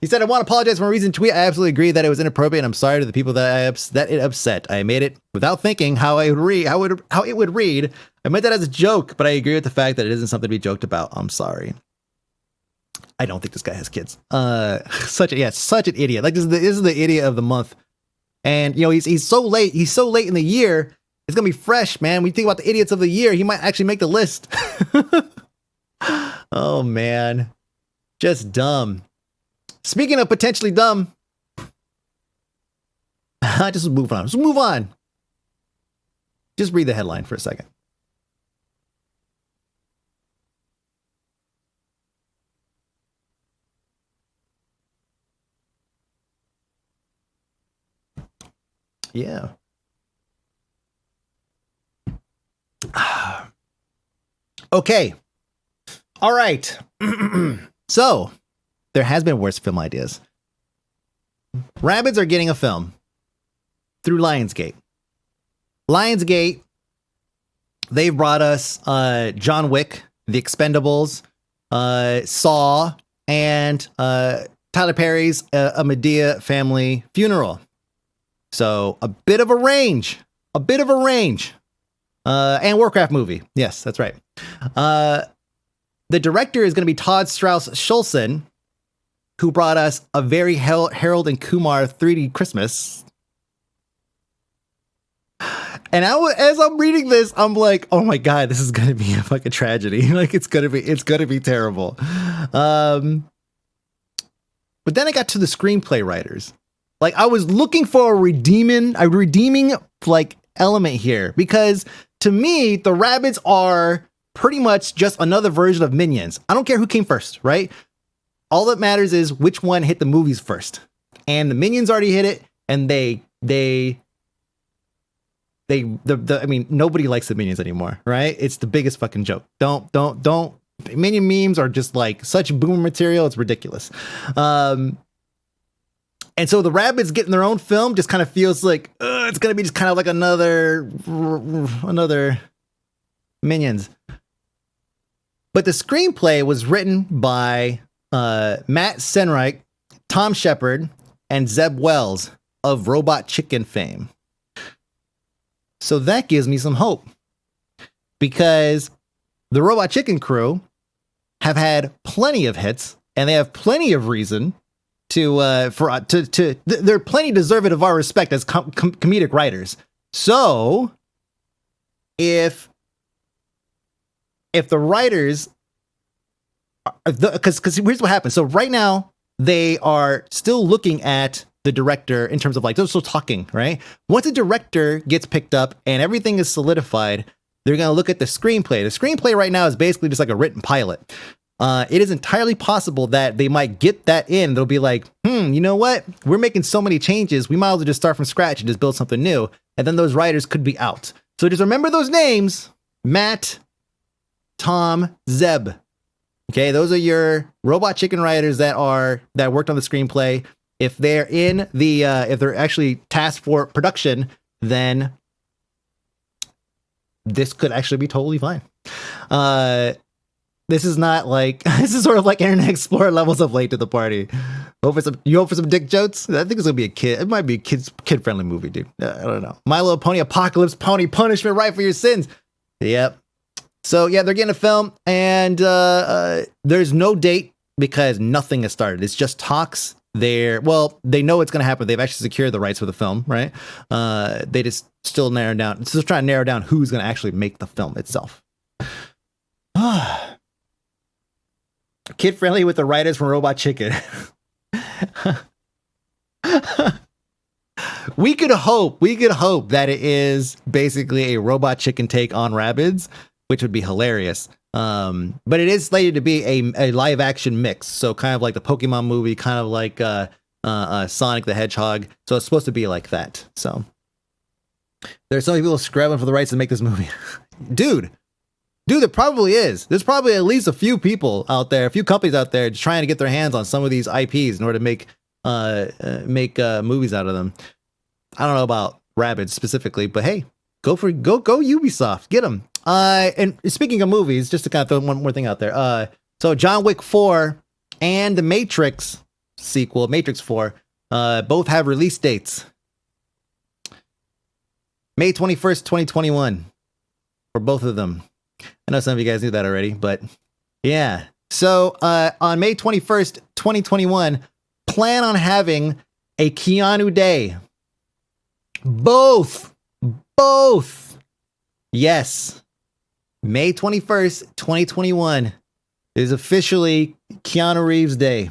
He said, "I want to apologize for a recent tweet. I absolutely agree that it was inappropriate. And I'm sorry to the people that it upset. I made it without thinking how it would read. I meant that as a joke, but I agree with the fact that it isn't something to be joked about. I'm sorry." I don't think this guy has kids. Such an idiot. Like this is the idiot of the month. And he's so late. He's so late in the year. It's gonna be fresh, man. When you think about the idiots of the year, he might actually make the list. Oh man, just dumb. Speaking of potentially dumb, Just move on. Just move on. Just read the headline for a second. Yeah. Okay. All right. So, there has been worse film ideas. Rabbids are getting a film through Lionsgate. Lionsgate, they've brought us John Wick, The Expendables, Saw, and Tyler Perry's A Medea Family Funeral. So a bit of a range. And Warcraft movie. Yes, that's right. The director is going to be Todd Strauss Schulson, who brought us a very Harold and Kumar 3D Christmas. And as I'm reading this, I'm like, oh my God, this is going to be a fucking tragedy. Like it's going to be terrible. But then I got to the screenplay writers. Like I was looking for a redeeming like element here, because to me, the Rabbids are pretty much just another version of Minions. I don't care who came first, right? All that matters is which one hit the movies first. And the Minions already hit it, and I mean, nobody likes the Minions anymore, right? It's the biggest fucking joke. Don't. Minion memes are just like such boom material. It's ridiculous. And so the Rabbids getting their own film just kind of feels like it's going to be just kind of like another Minions. But the screenplay was written by Matt Senreich, Tom Shepard, and Zeb Wells of Robot Chicken fame. So that gives me some hope, because the Robot Chicken crew have had plenty of hits, and they have plenty of reason they're plenty deserving of our respect as comedic writers. So if the writers, because here's what happens. So right now they are still looking at the director in terms of like, they're still talking, right? Once the director gets picked up and everything is solidified, they're going to look at the screenplay. The screenplay right now is basically just like a written pilot. It is entirely possible that they might get that in. They'll be like, you know what? We're making so many changes. We might as well just start from scratch and just build something new. And then those writers could be out. So just remember those names: Matt, Tom, Zeb. Okay, those are your Robot Chicken writers that worked on the screenplay. If they're in the if they're actually tasked for production, then this could actually be totally fine. This is not like, this is sort of like Internet Explorer levels of late to the party. You hope for some dick jokes? I think it's gonna be it might be a kid friendly movie, dude. I don't know. My Little Pony Apocalypse Pony Punishment Right for Your Sins. Yep. So yeah, they're getting a film, and there's no date because nothing has started. It's just talks. They know it's gonna happen. They've actually secured the rights for the film, right? They just still trying to narrow down who's gonna actually make the film itself. Kid friendly with the writers from Robot Chicken. We could hope that it is basically a Robot Chicken take on Rabbids, which would be hilarious. But it is slated to be a live action mix, so kind of like the Pokemon movie, kind of like Sonic the Hedgehog. So it's supposed to be like that. So there's so many people scrabbling for the rights to make this movie. Dude, there probably is. There's probably at least a few people out there, a few companies out there just trying to get their hands on some of these IPs in order to make movies out of them. I don't know about Rabbids specifically, but hey, go Ubisoft, get them. And speaking of movies, just to kind of throw one more thing out there. So John Wick 4 and the Matrix sequel, Matrix 4, both have release dates. May 21st, 2021 for both of them. I know some of you guys knew that already, but yeah. So on May 21st, 2021, plan on having a Keanu Day. Both. Yes. May 21st, 2021 is officially Keanu Reeves Day.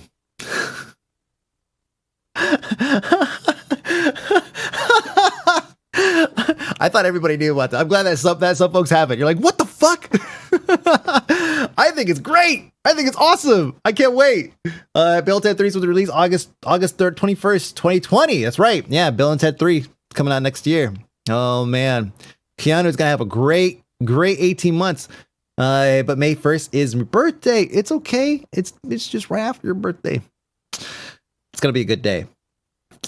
I thought everybody knew about that. I'm glad that some folks have it. You're like, what the fuck? I think it's great. I think it's awesome. I can't wait. Bill and Ted 3 was released August 3rd, 21st, 2020. That's right. Yeah, Bill and Ted 3 coming out next year. Oh man, Keanu's gonna have a great 18 months. But May 1st is my birthday. It's okay. It's just right after your birthday. It's gonna be a good day.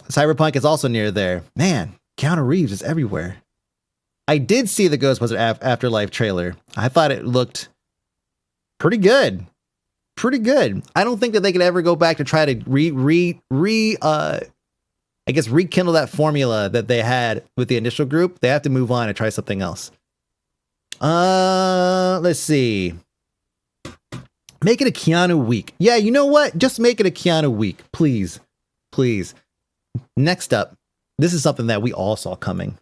Cyberpunk is also near there. Man, Keanu Reeves is everywhere. I did see the Ghostbusters Afterlife trailer. I thought it looked pretty good. Pretty good. I don't think that they could ever go back to try to rekindle that formula that they had with the initial group. They have to move on and try something else. Let's see. Make it a Keanu week. Yeah, you know what? Just make it a Keanu week, please. Please. Next up, this is something that we all saw coming.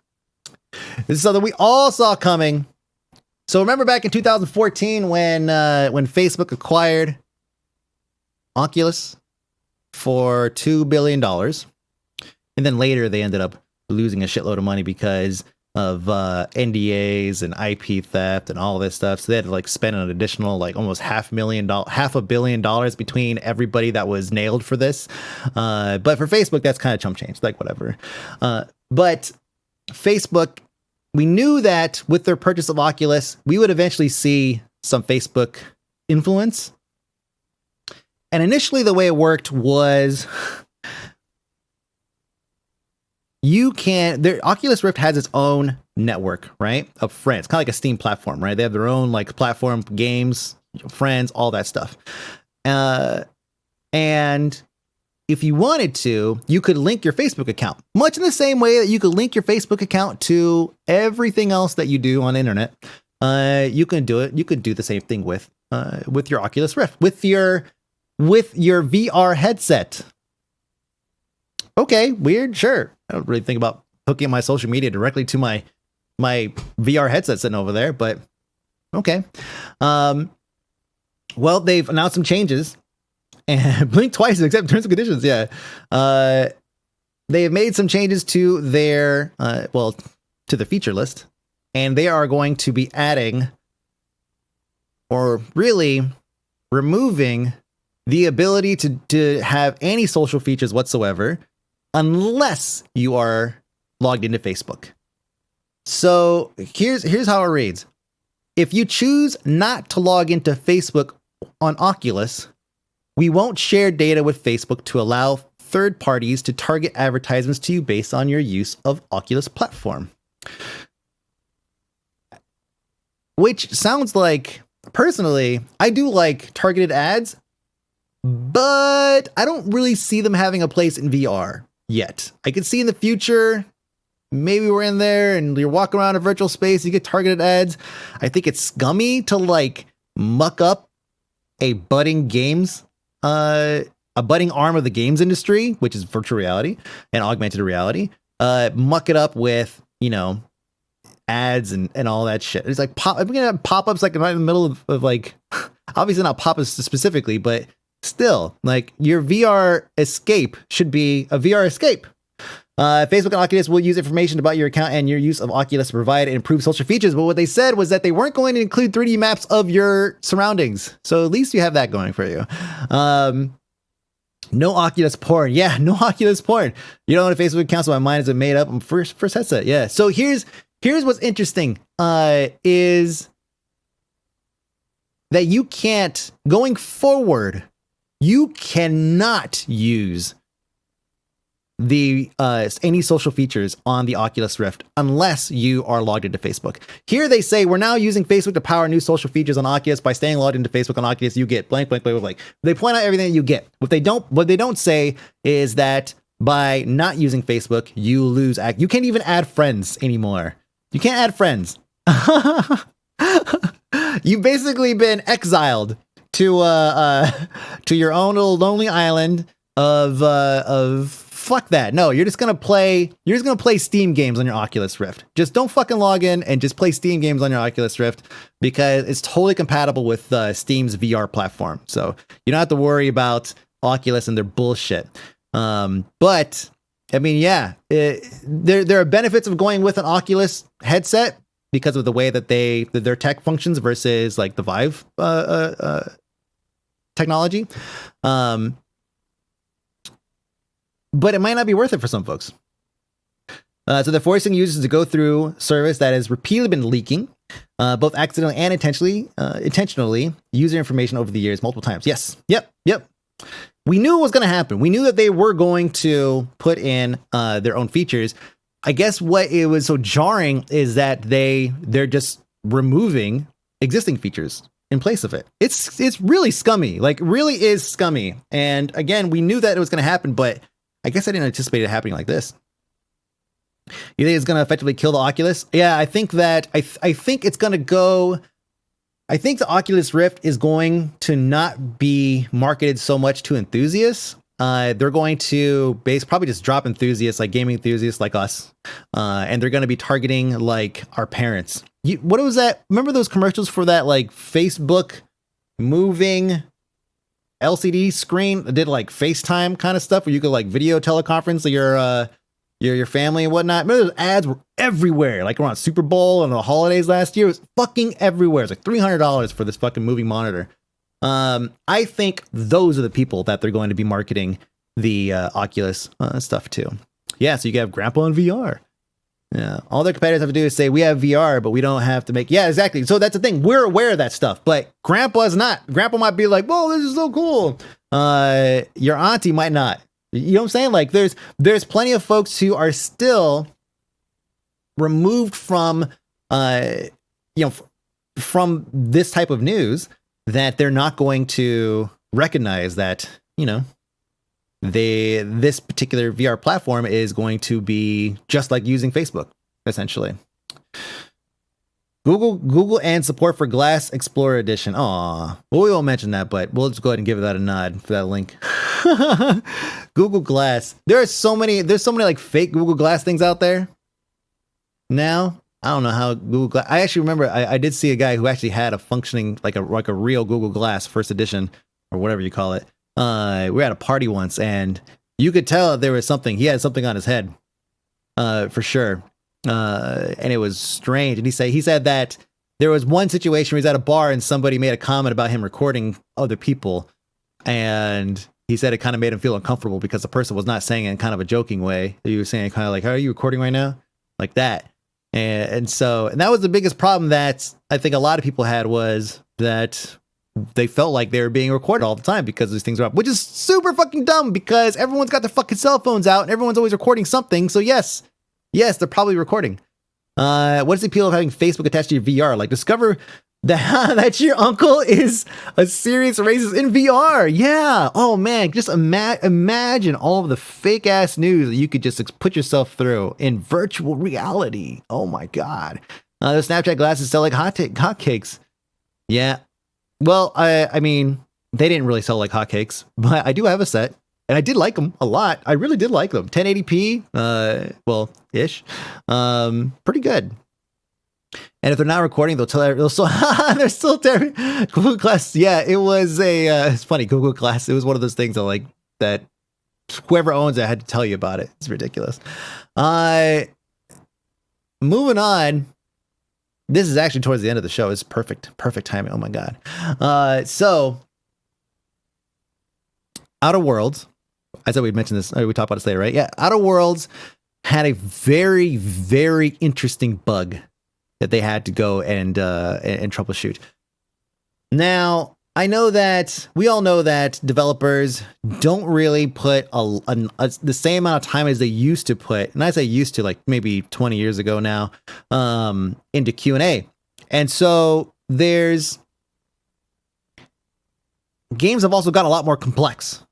So remember back in 2014 when Facebook acquired Oculus for $2 billion. And then later they ended up losing a shitload of money because of NDAs and IP theft and all this stuff. So they had to like spend an additional like almost $500 million between everybody that was nailed for this. But for Facebook, that's kind of chump change, like whatever. But Facebook, we knew that with their purchase of Oculus, we would eventually see some Facebook influence. And initially the way it worked was Oculus Rift has its own network, right? Of friends, kind of like a Steam platform, right? They have their own like platform, games, friends, all that stuff. And if you wanted to, you could link your Facebook account, much in the same way that you could link your Facebook account to everything else that you do on the internet. You can do it. You could do the same thing with your Oculus Rift, with your VR headset. Okay, weird, sure. I don't really think about hooking my social media directly to my VR headset sitting over there, but okay. Well, they've announced some changes, and blink twice, accept terms and conditions. Yeah, they have made some changes to their to the feature list, and they are going to be adding, or really removing, the ability to have any social features whatsoever, unless you are logged into Facebook. So here's how it reads. If you choose not to log into Facebook on Oculus, we won't share data with Facebook to allow third parties to target advertisements to you based on your use of Oculus platform. Which sounds like, personally, I do like targeted ads, but I don't really see them having a place in VR yet. I could see in the future, maybe we're in there and you're walking around a virtual space, you get targeted ads. I think it's scummy to like muck up a budding arm of the games industry, which is virtual reality and augmented reality. Muck it up with, ads and all that shit. It's like I'm gonna have pop-ups like right in the middle of like, obviously not pop-ups specifically, but still, like your VR escape should be a VR escape. Facebook and Oculus will use information about your account and your use of Oculus to provide and improve social features. But what they said was that they weren't going to include 3D maps of your surroundings. So at least you have that going for you. No Oculus porn. Yeah, no Oculus porn. You don't know what a Facebook account, so my mind is made up. I'm first headset. Yeah. So here's what's interesting is that you can't, going forward, you cannot use the any social features on the Oculus Rift unless you are logged into Facebook. Here they say we're now using Facebook to power new social features on Oculus. By staying logged into Facebook on Oculus, you get blank, blank, blank, blank. They point out everything that you get. What they don't say is that by not using Facebook, you lose. You can't even add friends anymore. You can't add friends. You've basically been exiled to your own little lonely island of fuck that. No, you're just gonna play Steam games on your Oculus Rift. Just don't fucking log in and just play Steam games on your Oculus Rift because it's totally compatible with Steam's VR platform. So you don't have to worry about Oculus and their bullshit. But I mean, yeah, there are benefits of going with an Oculus headset because of the way that their tech functions versus like the Vive technology. But it might not be worth it for some folks. So they're forcing users to go through service that has repeatedly been leaking, both accidentally and intentionally user information over the years multiple times. Yes. Yep. We knew it was going to happen. We knew that they were going to put in their own features. I guess what it was so jarring is that they're just removing existing features in place of it. It's really scummy. Like, really is scummy. And again, we knew that it was going to happen, but I guess I didn't anticipate it happening like this. You think it's going to effectively kill the Oculus? Yeah, I think that I think it's going to go. I think the Oculus Rift is going to not be marketed so much to enthusiasts. They're going to probably just drop enthusiasts, like gaming enthusiasts like us, and they're going to be targeting like our parents. What was that? Remember those commercials for that like Facebook moving LCD screen that did like FaceTime kind of stuff where you could like video teleconference your family and whatnot? Remember those ads were everywhere, like around Super Bowl and the holidays last year. It was fucking everywhere. It's like $300 for this fucking moving monitor. I think those are the people that they're going to be marketing the Oculus stuff to. Yeah, so you can have Grandpa in VR. Yeah, all their competitors have to do is say, we have VR, but we don't have to make... Yeah, exactly. So that's the thing. We're aware of that stuff, but Grandpa's not. Grandpa might be like, whoa, this is so cool. Your auntie might not. You know what I'm saying? Like, there's plenty of folks who are still removed from, from this type of news that they're not going to recognize that, this particular VR platform is going to be just like using Facebook, essentially. Google and support for Glass Explorer Edition. Aw, well, we won't mention that, but we'll just go ahead and give that a nod for that link. Google Glass. There's so many like fake Google Glass things out there now. I don't know how Google Glass. I actually remember I did see a guy who actually had a functioning like a real Google Glass first edition or whatever you call it. We were at a party once and you could tell there was something. He had something on his head, for sure. And it was strange. And he said that there was one situation where he's at a bar and somebody made a comment about him recording other people. And he said it kind of made him feel uncomfortable because the person was not saying it in kind of a joking way. He was saying kind of like, how are you recording right now? Like that. And that was the biggest problem that I think a lot of people had, was that they felt like they were being recorded all the time because these things are up, which is super fucking dumb because everyone's got their fucking cell phones out and everyone's always recording something. So yes, they're probably recording. What's the appeal of having Facebook attached to your VR? Like, discover that your uncle is a serious racist in VR. Yeah. Oh man, just imagine all of the fake ass news that you could just put yourself through in virtual reality. Oh my god. The Snapchat glasses sell like hotcakes. Yeah. Well, I mean, they didn't really sell like hotcakes, but I do have a set. And I did like them a lot. I really did like them. 1080p, ish. Pretty good. And if they're not recording, they're still Google Glass. Yeah, it was it's funny. Google Glass. It was one of those things that whoever owns it had to tell you about it. It's ridiculous. Moving on. This is actually towards the end of the show. It's perfect timing. Oh my God. So Outer Worlds. I said we'd mention this. We talked about this later, right? Yeah. Outer Worlds had a very, very interesting bug that they had to go and troubleshoot. Now, I know that we all know that developers don't really put the same amount of time as they used to put, and I say used to, like maybe 20 years ago now, into Q&A. And so games have also gotten a lot more complex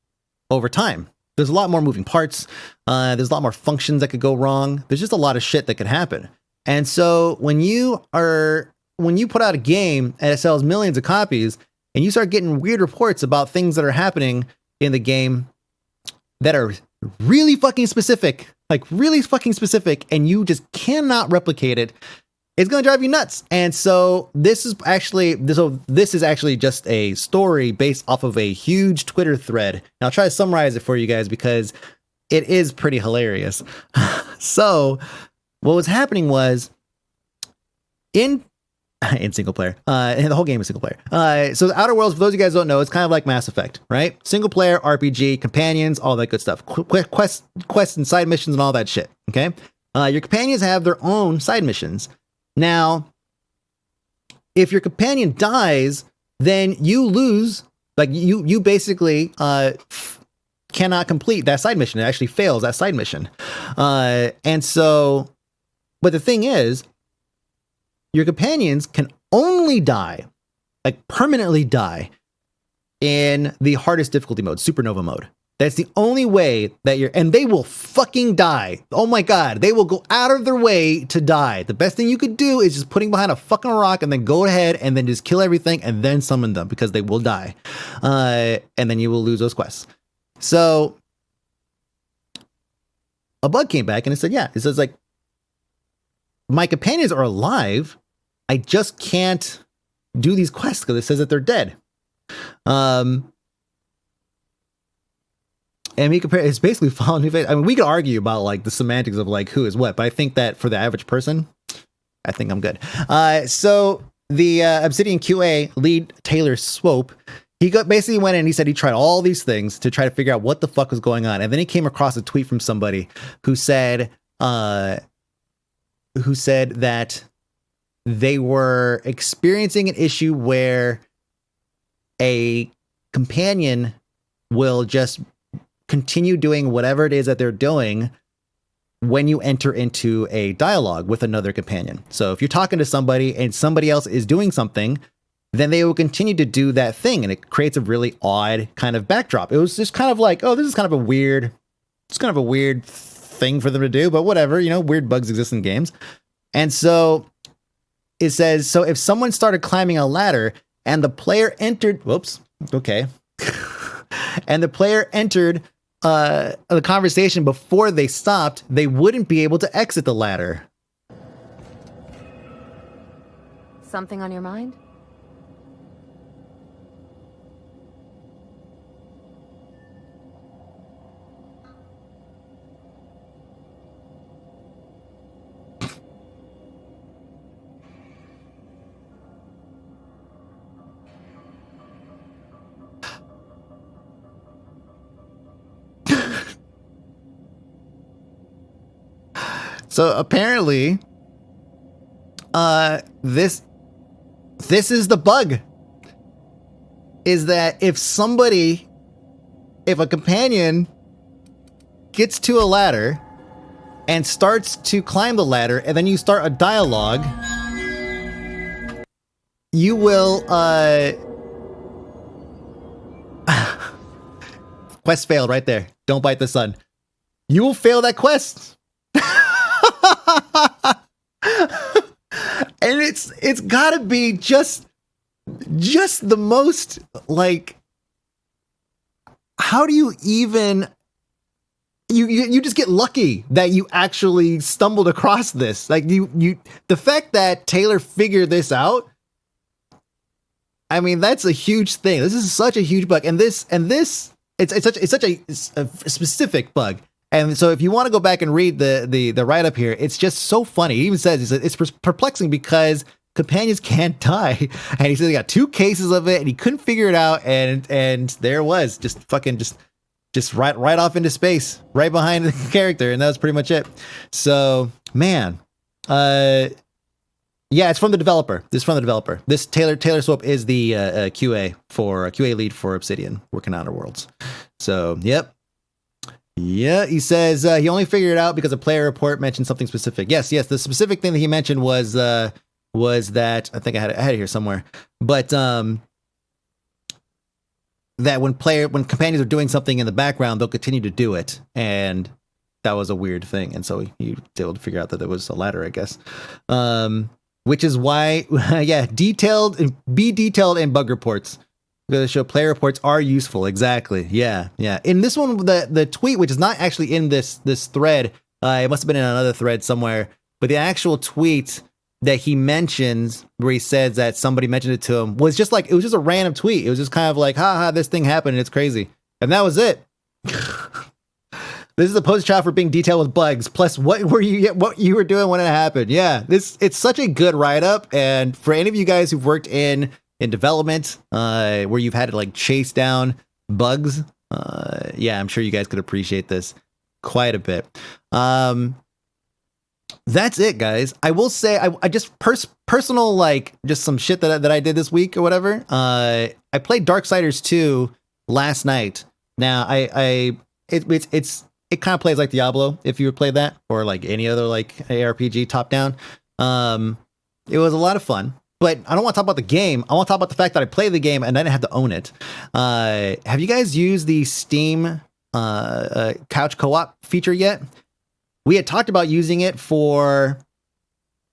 over time. There's a lot more moving parts. There's a lot more functions that could go wrong. There's just a lot of shit that could happen. And so when you put out a game and it sells millions of copies and you start getting weird reports about things that are happening in the game that are really fucking specific, and you just cannot replicate it, it's going to drive you nuts. And so this is actually just a story based off of a huge Twitter thread. And I'll try to summarize it for you guys because it is pretty hilarious. So what was happening was in single player, and the whole game is single player. So the Outer Worlds, for those of you guys who don't know, it's kind of like Mass Effect, right? Single player, RPG, companions, all that good stuff. Quests and side missions and all that shit, okay? Your companions have their own side missions. Now, if your companion dies, then you lose, like you basically cannot complete that side mission. It actually fails that side mission. And so, but the thing is, your companions can only die, like permanently die, in the hardest difficulty mode, supernova mode. That's the only way that and they will fucking die. Oh my God, they will go out of their way to die. The best thing you could do is just putting behind a fucking rock and then go ahead and then just kill everything and then summon them because they will die. And then you will lose those quests. So a bug came back and it said, it says like, my companions are alive. I just can't do these quests because it says that they're dead. And we compare, it's basically following. I mean, we could argue about like the semantics of like who is what, but I think that for the average person, I think I'm good. So the Obsidian QA lead Taylor Swope, he basically went in and he said he tried all these things to try to figure out what the fuck was going on. And then he came across a tweet from somebody who said that they were experiencing an issue where a companion will just continue doing whatever it is that they're doing when you enter into a dialogue with another companion. So if you're talking to somebody and somebody else is doing something, then they will continue to do that thing. And it creates a really odd kind of backdrop. It was just kind of like, oh, this is kind of a weird thing for them to do, but whatever, weird bugs exist in games. And so it says, so if someone started climbing a ladder and the player entered, and the player entered the conversation before they stopped, they wouldn't be able to exit the ladder. Something on your mind? So apparently, this is the bug. Is that if a companion gets to a ladder and starts to climb the ladder, and then you start a dialogue, you will, quest failed right there. Don't bite the sun. You will fail that quest. And it's gotta be just the most, like, how do you even, you just get lucky that you actually stumbled across this. Like the fact that Taylor figured this out, I mean, that's a huge thing. This is such a huge bug. And this it's such a specific bug. And so if you want to go back and read the write-up here, it's just so funny. He even says it's perplexing because companions can't die. And he says he got 2 cases of it and he couldn't figure it out. And there it was, just right off into space, right behind the character. And that was pretty much it. So, man, yeah, it's from the developer. This is from the developer. This Taylor Swope is the QA lead for Obsidian, working on Outer Worlds. So, yep. Yeah, he says he only figured it out because a player report mentioned something specific. Yes, the specific thing that he mentioned was that, I think I had it here somewhere, but that when companions are doing something in the background, they'll continue to do it, and that was a weird thing, and so he was able to figure out that there was a ladder, I guess. Which is why, yeah, be detailed in bug reports. The show player reports are useful. Exactly. Yeah. In this one, the tweet, which is not actually in this thread, it must have been in another thread somewhere, but the actual tweet that he mentions where he says that somebody mentioned it to him was just like, it was just a random tweet. It was just kind of like, haha, this thing happened and it's crazy. And that was it. This is a poster child for being detailed with bugs. Plus, what you were doing when it happened. Yeah, it's such a good write up. And for any of you guys who've worked in development, where you've had to like chase down bugs, yeah, I'm sure you guys could appreciate this quite a bit. That's it, guys. I will say, I just personal, like just some shit that I did this week or whatever. I played Darksiders 2 last night. Now it kind of plays like Diablo if you would play that, or like any other like ARPG top down. It was a lot of fun, but I don't want to talk about the game. I want to talk about the fact that I played the game and I didn't have to own it. Have you guys used the Steam couch co-op feature yet? We had talked about using it for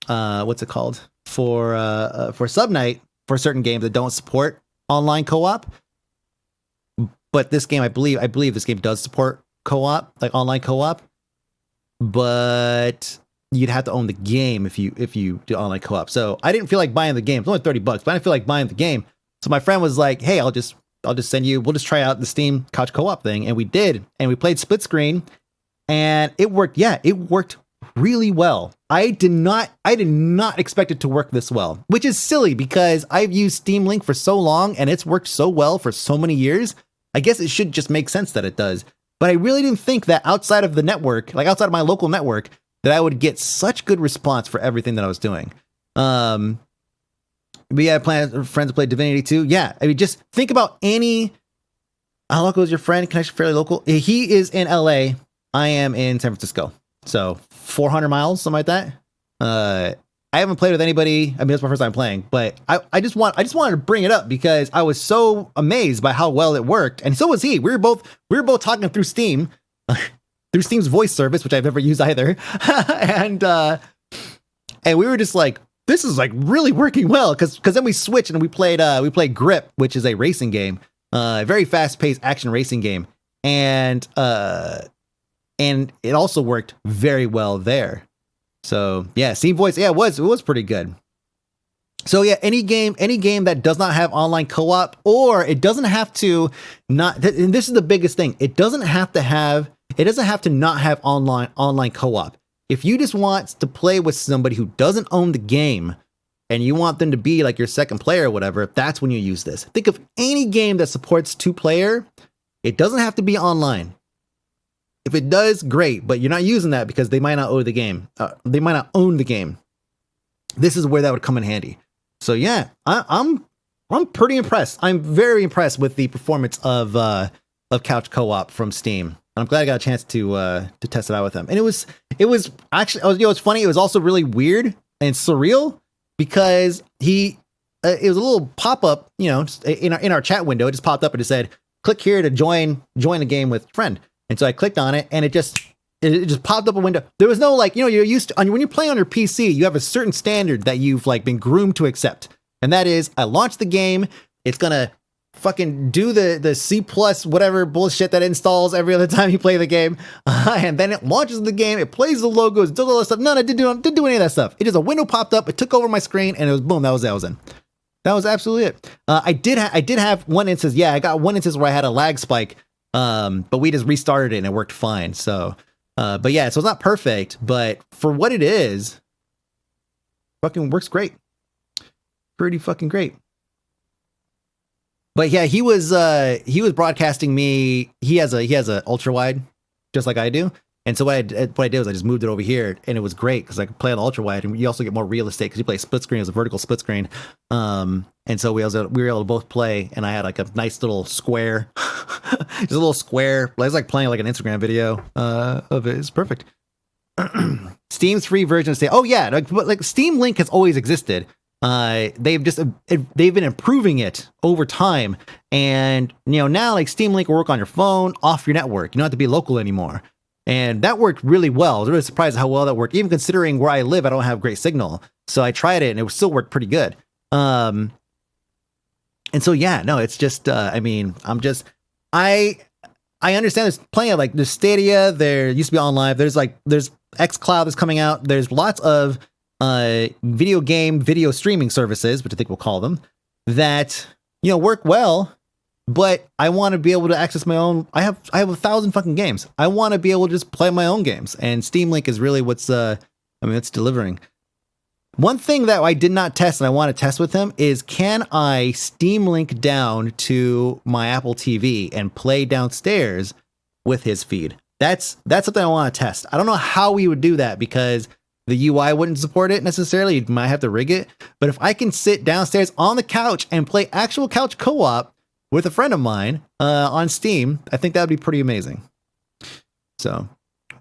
what's it called? For Subnight, for certain games that don't support online co-op. But this game, I believe this game does support co-op, like online co-op. But you'd have to own the game if you do online co-op. So I didn't feel like buying the game. It's only $30, but I didn't feel like buying the game. So my friend was like, "Hey, I'll just send you. We'll just try out the Steam couch co-op thing," and we did, and we played split screen, and it worked. Yeah, it worked really well. I did not expect it to work this well, which is silly because I've used Steam Link for so long and it's worked so well for so many years. I guess it should just make sense that it does. But I really didn't think that outside of the network, like outside of my local network, that I would get such good response for everything that I was doing. But yeah, friends to play Divinity 2. Yeah, I mean, just think about how local is your friend? Connection fairly local. He is in LA. I am in San Francisco. So 400 miles, something like that. I haven't played with anybody. I mean, it's my first time playing, but I just wanted to bring it up because I was so amazed by how well it worked, and so was he. We were both talking through Steam, through Steam's voice service, which I've never used either, and we were just like, this is like really working well, because then we switched and we played Grip, which is a racing game, a very fast paced action racing game, and it also worked very well there. So yeah, Steam Voice, yeah, it was pretty good. So yeah, any game that does not have online co-op, or it doesn't have to not, and this is the biggest thing, it doesn't have to not have online co-op. If you just want to play with somebody who doesn't own the game and you want them to be like your second player or whatever, that's when you use this. Think of any game that supports 2-player. It doesn't have to be online. If it does, great, but you're not using that because they might not own the game. They might not own the game. This is where that would come in handy. So yeah, I'm pretty impressed. I'm very impressed with the performance of Couch Co-op from Steam. And I'm glad I got a chance to test it out with them. And it was actually, it's funny. It was also really weird and surreal because it was a little pop up, in our chat window. It just popped up and it said, "Click here to join the game with friend." And so I clicked on it, and it just popped up a window. There was no you're used to, when you play on your PC, you have a certain standard that you've been groomed to accept, and that is, I launch the game, it's gonna fucking do the C+ whatever bullshit that installs every other time you play the game, and then it launches the game, it plays the logos, does all that stuff. No, it didn't do any of that stuff. It just a window popped up, it took over my screen, and it was boom. That was in. That was absolutely it. I did have one instance. Yeah, I got one instance where I had a lag spike. But we just restarted it and it worked fine. So, but yeah, so it's not perfect, but for what it is, fucking works great. Pretty fucking great. But yeah, he was broadcasting me. He has a ultra wide, just like I do. And so what I did was I just moved it over here, and it was great because I could play on the ultra wide, and you also get more real estate because you play split screen. It was a vertical split screen. And so we were able to both play, and I had a nice little square, just a little square. It was like playing an Instagram video of it. It's perfect. Steam's free version of oh yeah, but Steam Link has always existed. They've been improving it over time, and now Steam Link will work on your phone, off your network. You don't have to be local anymore. And that worked really well. I was really surprised at how well that worked. Even considering where I live, I don't have great signal. So I tried it and it still worked pretty good. And so, yeah, no, it's just, I understand there's plenty of there's Stadia, there used to be OnLive, there's xCloud that's coming out. There's lots of video streaming services, which I think we'll call them, that, work well. but I want to be able to access my own. I have 1,000 fucking games. I want to be able to just play my own games, and Steam Link is really what's it's delivering. One thing that I did not test and I want to test with him is, can I Steam Link down to my Apple TV and play downstairs with his feed? That's something I want to test. I don't know how we would do that because the UI wouldn't support it necessarily. You might have to rig it. But if I can sit downstairs on the couch and play actual couch co-op with a friend of mine on Steam, I think that would be pretty amazing. So,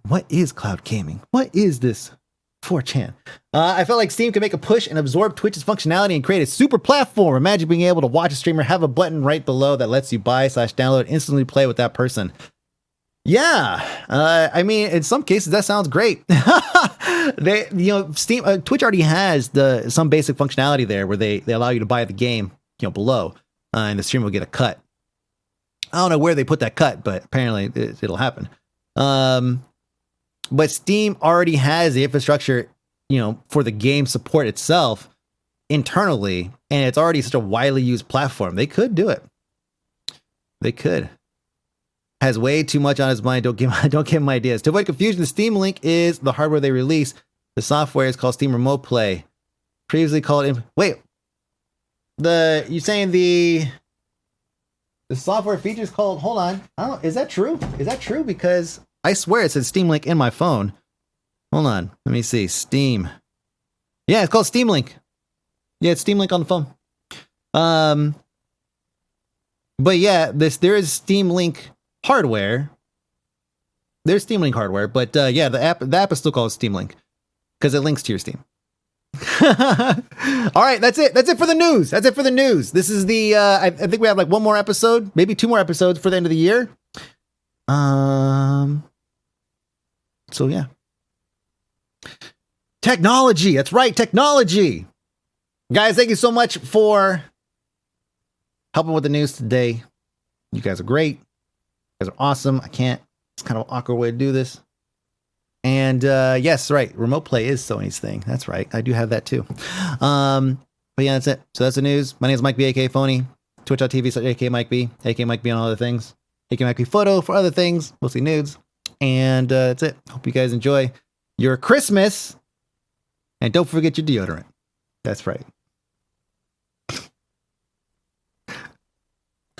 what is cloud gaming? What is this 4chan? I felt like Steam could make a push and absorb Twitch's functionality and create a super platform. Imagine being able to watch a streamer, have a button right below that lets you buy/download, instantly play with that person. Yeah, I mean, in some cases that sounds great. Steam, Twitch already has some basic functionality there where they allow you to buy the game, below, and the streamer will get a cut. I don't know where they put that cut, but apparently it'll happen. But Steam already has the infrastructure, for the game support itself internally, and it's already such a widely used platform. They could do it. They could. Has way too much on his mind. Don't give him ideas. To avoid confusion, the Steam Link is the hardware they release. The software is called Steam Remote Play. Previously called... You're saying the software feature is called... Hold on. Is that true? Is that true? Because I swear it says Steam Link in my phone. Hold on. Let me see. Steam. Yeah, it's called Steam Link. Yeah, it's Steam Link on the phone. But yeah, there is Steam Link hardware. There's Steam Link hardware, but yeah, the app is still called Steam Link because it links to your Steam. All right, that's it. That's it for the news. This is the I think we have like one more episode, maybe 2 more episodes for the end of the year. So yeah. Technology. That's right, technology. Guys, thank you so much for helping with the news today. You guys are great. You guys are awesome. It's kind of an awkward way to do this. And yes, right. Remote play is Sony's thing. That's right. I do have that too. But yeah, that's it. So that's the news. My name is Mike B, aka Fony. Twitch.tv/AKMikeB. AK Mike B on other things. AK Mike B photo for other things. Mostly nudes. And that's it. Hope you guys enjoy your Christmas. And don't forget your deodorant. That's right.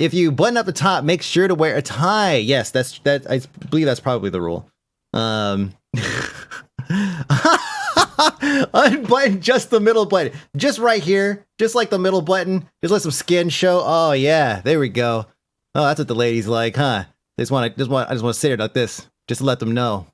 If you button up the top, make sure to wear a tie. Yes, I believe that's probably the rule. Unbutton just the middle button. Just right here. Just like the middle button. Just let some skin show. Oh yeah, there we go. Oh, that's what the ladies like, huh? I just want to sit here like this. Just to let them know.